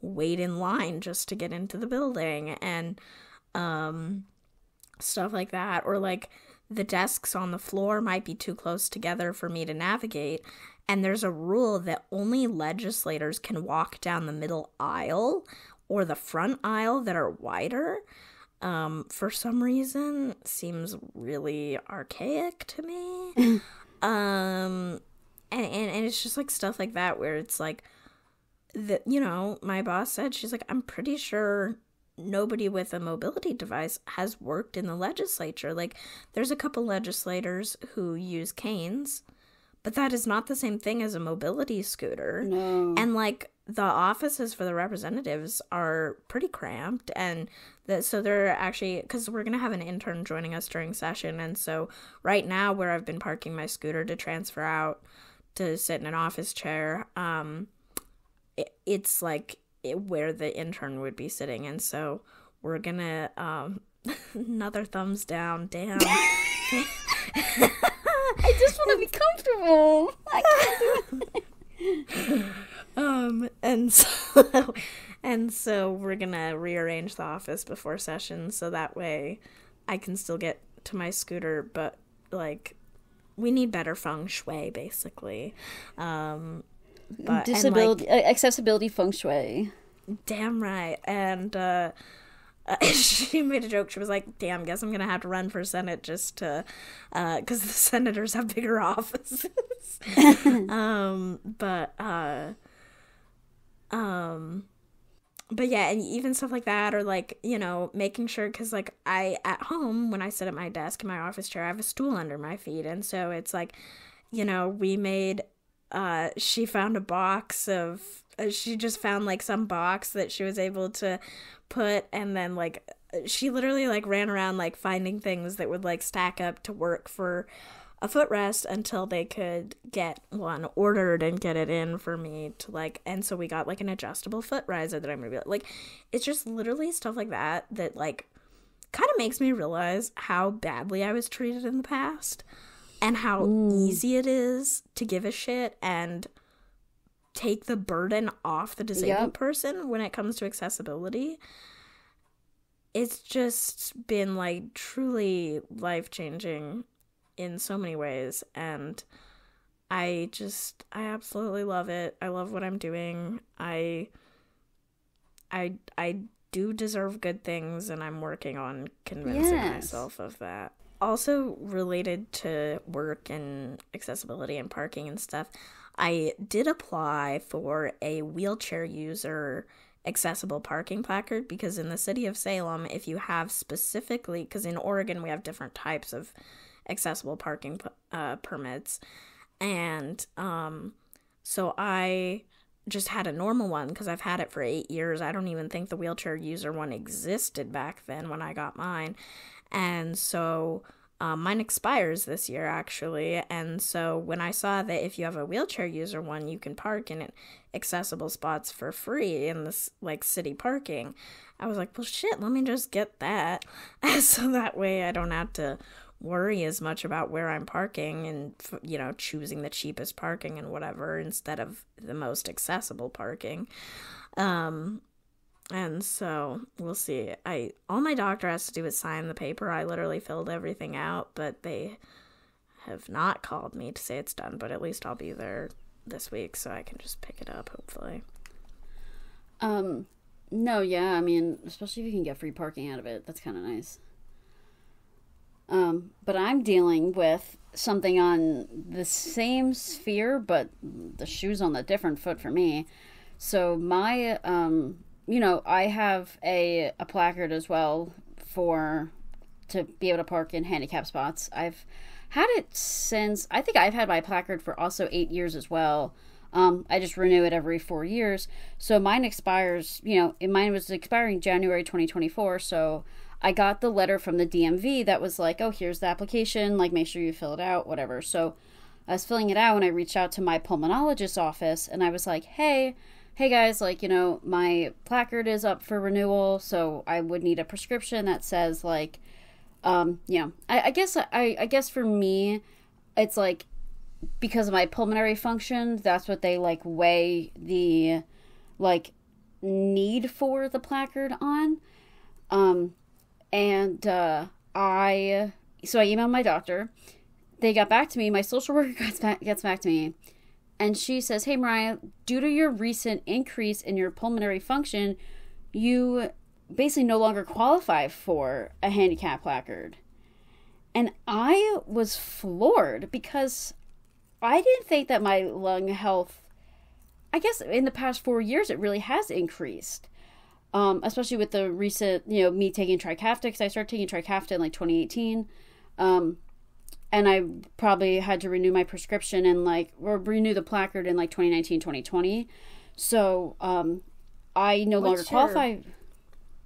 wait in line just to get into the building, and stuff like that. Or like the desks on the floor might be too close together for me to navigate, And there's a rule that only legislators can walk down the middle aisle or the front aisle that are wider. For some reason, seems really archaic to me. And it's just like stuff like that where it's like, my boss said, she's like, I'm pretty sure nobody with a mobility device has worked in the legislature. Like, there's a couple legislators who use canes, but that is not the same thing as a mobility scooter. No. And like, the offices for the representatives are pretty cramped, and so they're actually, because we're gonna have an intern joining us during session, and so right now where I've been parking my scooter to transfer out to sit in an office chair, it's like where the intern would be sitting, and so we're gonna another thumbs down. Damn. I just want to be comfortable. I can't do it. And so we're gonna rearrange the office before session so that way I can still get to my scooter, but like we need better feng shui basically. But accessibility feng shui. Damn right. And she made a joke. She was like, damn, guess I'm gonna have to run for Senate just to because the senators have bigger offices. But yeah, and even stuff like that, or like, making sure, because like at home, when I sit at my desk in my office chair, I have a stool under my feet, and so it's like, we made she found a box of she just found like some box that she was able to put, and then like she literally like ran around like finding things that would like stack up to work for a footrest until they could get one ordered and get it in for me to like, and so we got like an adjustable foot riser that I'm gonna be like, it's just literally stuff like that like kind of makes me realize how badly I was treated in the past and how easy it is to give a shit and take the burden off the disabled person when it comes to accessibility. It's just been like truly life-changing in so many ways, and I absolutely love it. I love what I'm doing. I do deserve good things, and I'm working on convincing myself of that. Also related to work and accessibility and parking and stuff, I did apply for a wheelchair user accessible parking placard, because in the city of Salem, if you have specifically, because in Oregon we have different types of accessible parking permits, and so I just had a normal one because I've had it for 8 years. I don't even think the wheelchair user one existed back then when I got mine, and so mine expires this year actually, and so when I saw that if you have a wheelchair user one you can park in accessible spots for free in this like city parking, I was like, well shit, let me just get that so that way I don't have to worry as much about where I'm parking and, choosing the cheapest parking and whatever instead of the most accessible parking. And so we'll see. All my doctor has to do is sign the paper. I literally filled everything out, but they have not called me to say it's done, but at least I'll be there this week so I can just pick it up, hopefully. No, yeah, I mean, especially if you can get free parking out of it, that's kind of nice. But I'm dealing with something on the same sphere, but the shoe's on the different foot for me. So my, I have a placard as well to be able to park in handicap spots. I've had it since, I think I've had my placard for also 8 years as well. I just renew it every 4 years. So mine expires, mine was expiring January 2024, so I got the letter from the DMV that was like, oh, here's the application, like, make sure you fill it out, whatever. So I was filling it out, and I reached out to my pulmonologist's office, and I was like, hey guys, like, my placard is up for renewal, so I would need a prescription that says, like, I guess for me, it's like, because of my pulmonary function, that's what they, like, weigh the, like, need for the placard on. So I emailed my doctor. They got back to me. My social worker gets back to me. And she says, hey, Mariah, due to your recent increase in your pulmonary function, you basically no longer qualify for a handicap placard. And I was floored because I didn't think that my lung health, I guess in the past 4 years, it really has increased. Especially with the recent, me taking Trikafta, because I started taking Trikafta in like 2018. And I probably had to renew my prescription or renew the placard in like 2019, 2020. So I no longer qualify.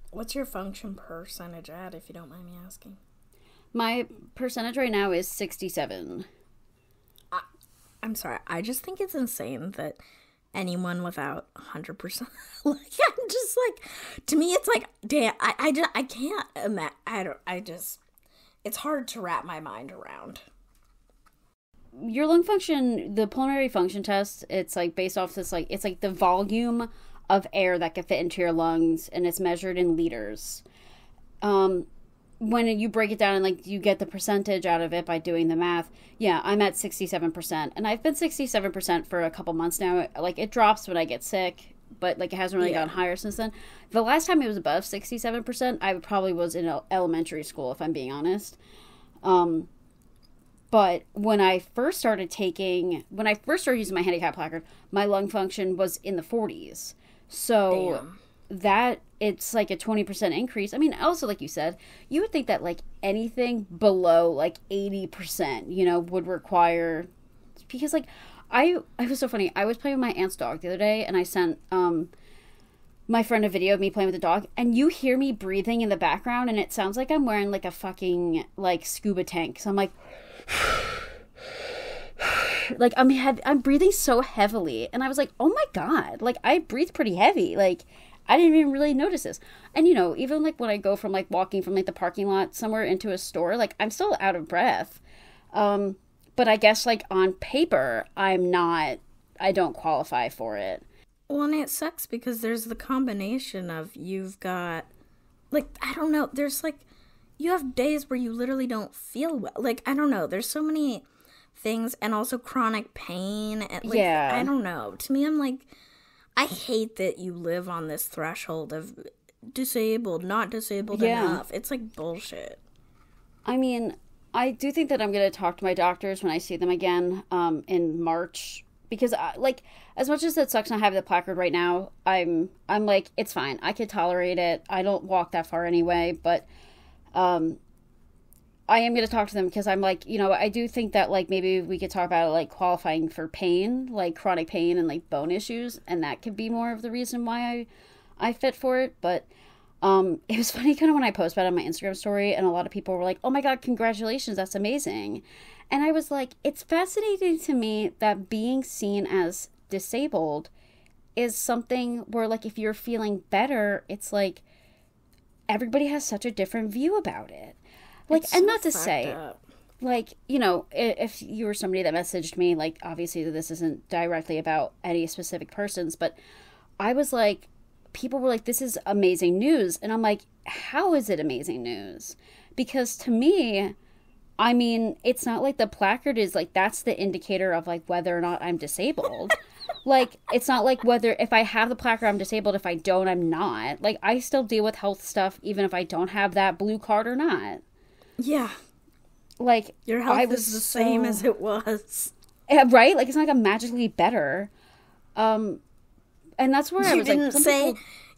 What's your function percentage at, if you don't mind me asking? My percentage right now is 67. I'm sorry. I just think it's insane that anyone without 100%, like, I'm just like, to me, it's like, damn, I can't imagine, it's hard to wrap my mind around. Your lung function, the pulmonary function test, it's like based off this, like, it's like the volume of air that can fit into your lungs, and it's measured in liters. When you break it down and like you get the percentage out of it by doing the math, yeah, I'm at 67%, and I've been 67% for a couple months now. Like, it drops when I get sick, but like it hasn't really gotten higher since then. The last time it was above 67%, I probably was in elementary school, if I'm being honest. But when I first started using my handicap placard, my lung function was in the 40s. So Damn. That it's like a 20% increase. I mean, also, like you said, you would think that like anything below like 80%, would require, because like I was so funny. I was playing with my aunt's dog the other day, and I sent my friend a video of me playing with the dog, and you hear me breathing in the background, and it sounds like I'm wearing like a fucking like scuba tank. So I'm like like I'm breathing so heavily, and I was like, oh my god, like I breathe pretty heavy. Like, I didn't even really notice this. And even like when I go from like walking from like the parking lot somewhere into a store, like I'm still out of breath. But I guess like on paper, I don't qualify for it. Well, and it sucks because there's the combination of, you've got, like, I don't know, there's like, you have days where you literally don't feel well. Like, I don't know, there's so many things, and also chronic pain. And, like, yeah. I don't know. To me, I'm like, I hate that you live on this threshold of disabled, not disabled enough. It's like bullshit. I mean, I do think that I'm going to talk to my doctors when I see them again in March, because like, as much as it sucks not having the placard right now, I'm like, it's fine. I could tolerate it. I don't walk that far anyway, but I am going to talk to them, because I'm like, I do think that like maybe we could talk about like qualifying for pain, like chronic pain and like bone issues, and that could be more of the reason why I fit for it. But it was funny kind of when I posted about it on my Instagram story, and a lot of people were like, oh my god, congratulations, that's amazing. And I was like, it's fascinating to me that being seen as disabled is something where, like, if you're feeling better, it's like everybody has such a different view about it. Like, and not to say, like, if you were somebody that messaged me, like, obviously this isn't directly about any specific persons, but I was like, people were like, this is amazing news. And I'm like, how is it amazing news? Because to me, I mean, it's not like the placard is like, that's the indicator of like whether or not I'm disabled. Like, it's not like whether, if I have the placard, I'm disabled. If I don't, I'm not. Like, I still deal with health stuff, even if I don't have that blue card or not. Yeah. Like, your health is the same as it was. Right? Like, it's not like I'm magically better. And that's where I was like,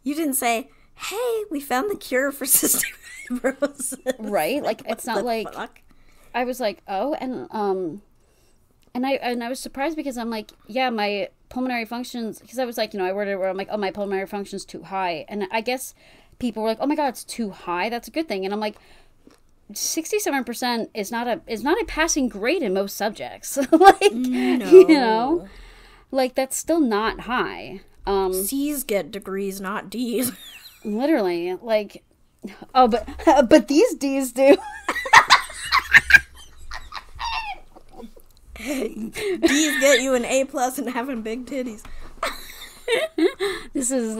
you didn't say, hey, we found the cure for cystic fibrosis. Right? Like, it's not like, fuck? I was like, oh, and I was surprised, because I'm like, yeah, my pulmonary functions, because I was like, I worded it where I'm like, oh, my pulmonary function's too high. And I guess people were like, oh my god, it's too high. That's a good thing. And I'm like, 67% is not a passing grade in most subjects. Like, no. Like, that's still not high. C's get degrees, not D's. Literally, like, oh, but these D's do. D's get you an A+ and having big titties. This is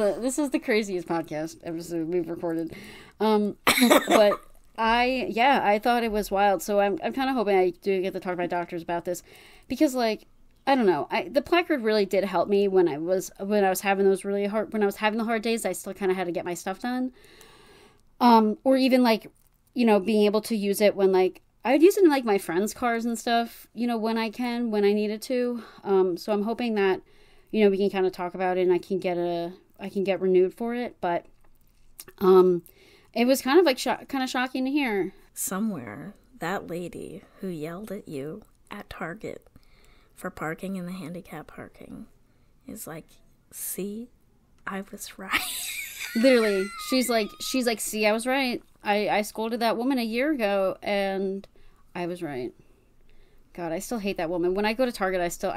the craziest podcast episode we've recorded. But I thought it was wild. So I'm kind of hoping I do get to talk to my doctors about this, because like, I don't know. The placard really did help me when I was having those when I was having the hard days. I still kind of had to get my stuff done. Or even like, being able to use it when like I would use it in like my friends' cars and stuff, when I needed to. So I'm hoping that, we can kind of talk about it and I can get renewed for it. But, it was kind of like kind of shocking to hear. Somewhere, that lady who yelled at you at Target for parking in the handicap parking is like, see, I was right. Literally, she's like, see, I was right. I scolded that woman a year ago, and I was right. God, I still hate that woman. When I go to Target, I think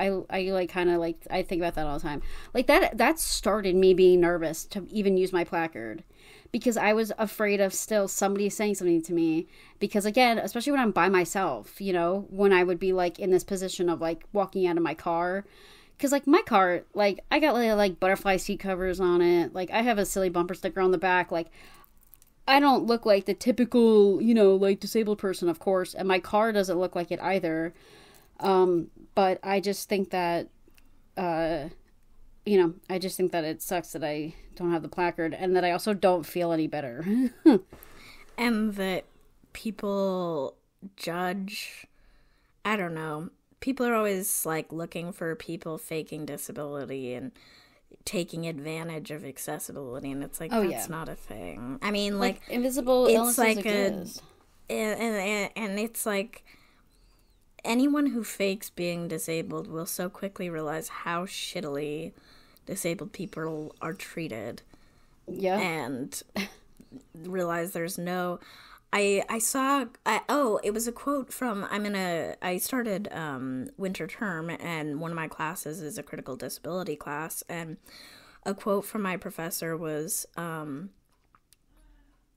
about that all the time. Like that started me being nervous to even use my placard, because I was afraid of still somebody saying something to me. Because again, especially when I'm by myself, when I would be like in this position of like walking out of my car. Because, like, my car, like, I got, like, butterfly seat covers on it. Like, I have a silly bumper sticker on the back. Like, I don't look like the typical, like, disabled person, of course. And my car doesn't look like it either. But I just think that, I just think that it sucks that I don't have the placard. And that I also don't feel any better. And that people judge, I don't know. People are always, like, looking for people faking disability and taking advantage of accessibility, and it's like, that's not a thing. I mean, like invisible illnesses exist. And it's like, anyone who fakes being disabled will so quickly realize how shittily disabled people are treated. Yeah. And realize there's no... it was a quote from, I started winter term, and one of my classes is a critical disability class, and a quote from my professor was,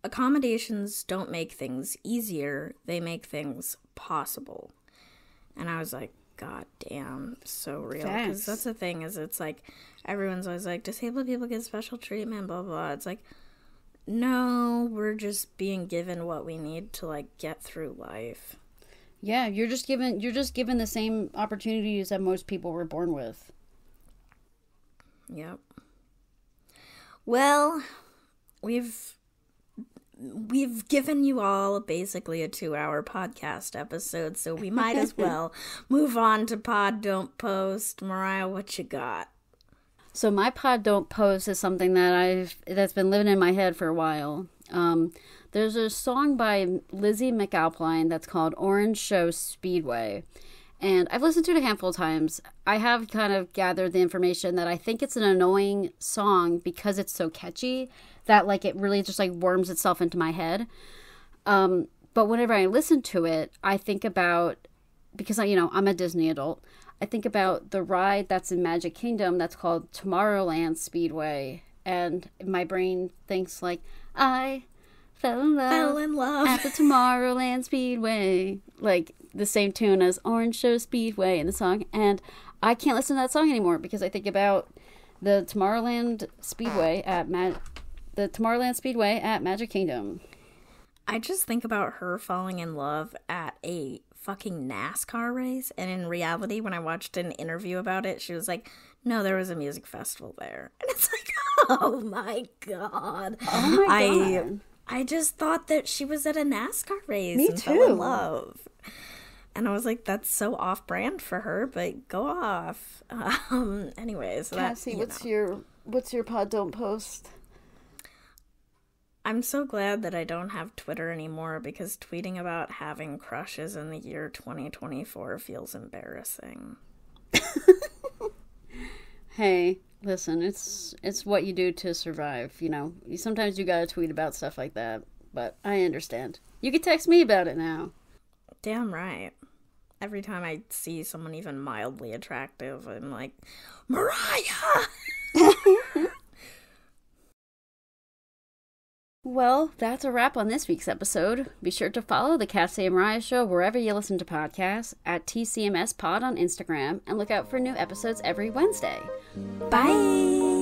accommodations don't make things easier, they make things possible. And I was like, God damn, so real. Because that's the thing, is it's like, everyone's always like, disabled people get special treatment, blah, blah. It's like, no, we're just being given what we need to, like, get through life. Yeah, you're just given the same opportunities that most people were born with. Yep. Well, we've given you all basically a 2-hour podcast episode, so we might as well move on to Pod Don't Post. Mariah, what you got? So my Pod Don't Post is something that's been living in my head for a while. There's a song by Lizzie McAlpine that's called Orange Show Speedway. And I've listened to it a handful of times. I have kind of gathered the information that I think it's an annoying song because it's so catchy that, like, it really just, like, worms itself into my head. But whenever I listen to it, I think about, because, I'm a Disney adult, I think about the ride that's in Magic Kingdom that's called Tomorrowland Speedway. And my brain thinks, like, I fell in love at the Tomorrowland Speedway. Like, the same tune as Orange Show Speedway in the song. And I can't listen to that song anymore because I think about the Tomorrowland Speedway at Magic Kingdom. I just think about her falling in love at a fucking NASCAR race, and in reality, when I watched an interview about it, she was like, no, there was a music festival there. And it's like, oh my god. Oh my god. I just thought that she was at a NASCAR race. Me and too. Fell in love. And I was like, that's so off-brand for her, but go off. Anyways. Cassie, what's your Pod Don't Post? I'm so glad that I don't have Twitter anymore, because tweeting about having crushes in the year 2024 feels embarrassing. Hey, listen, it's what you do to survive, Sometimes you gotta tweet about stuff like that, but I understand. You can text me about it now. Damn right. Every time I see someone even mildly attractive, I'm like, Mariah! Well, that's a wrap on this week's episode. Be sure to follow the Cassie and Mariah Show wherever you listen to podcasts, at TCMS Pod on Instagram, and look out for new episodes every Wednesday. Bye!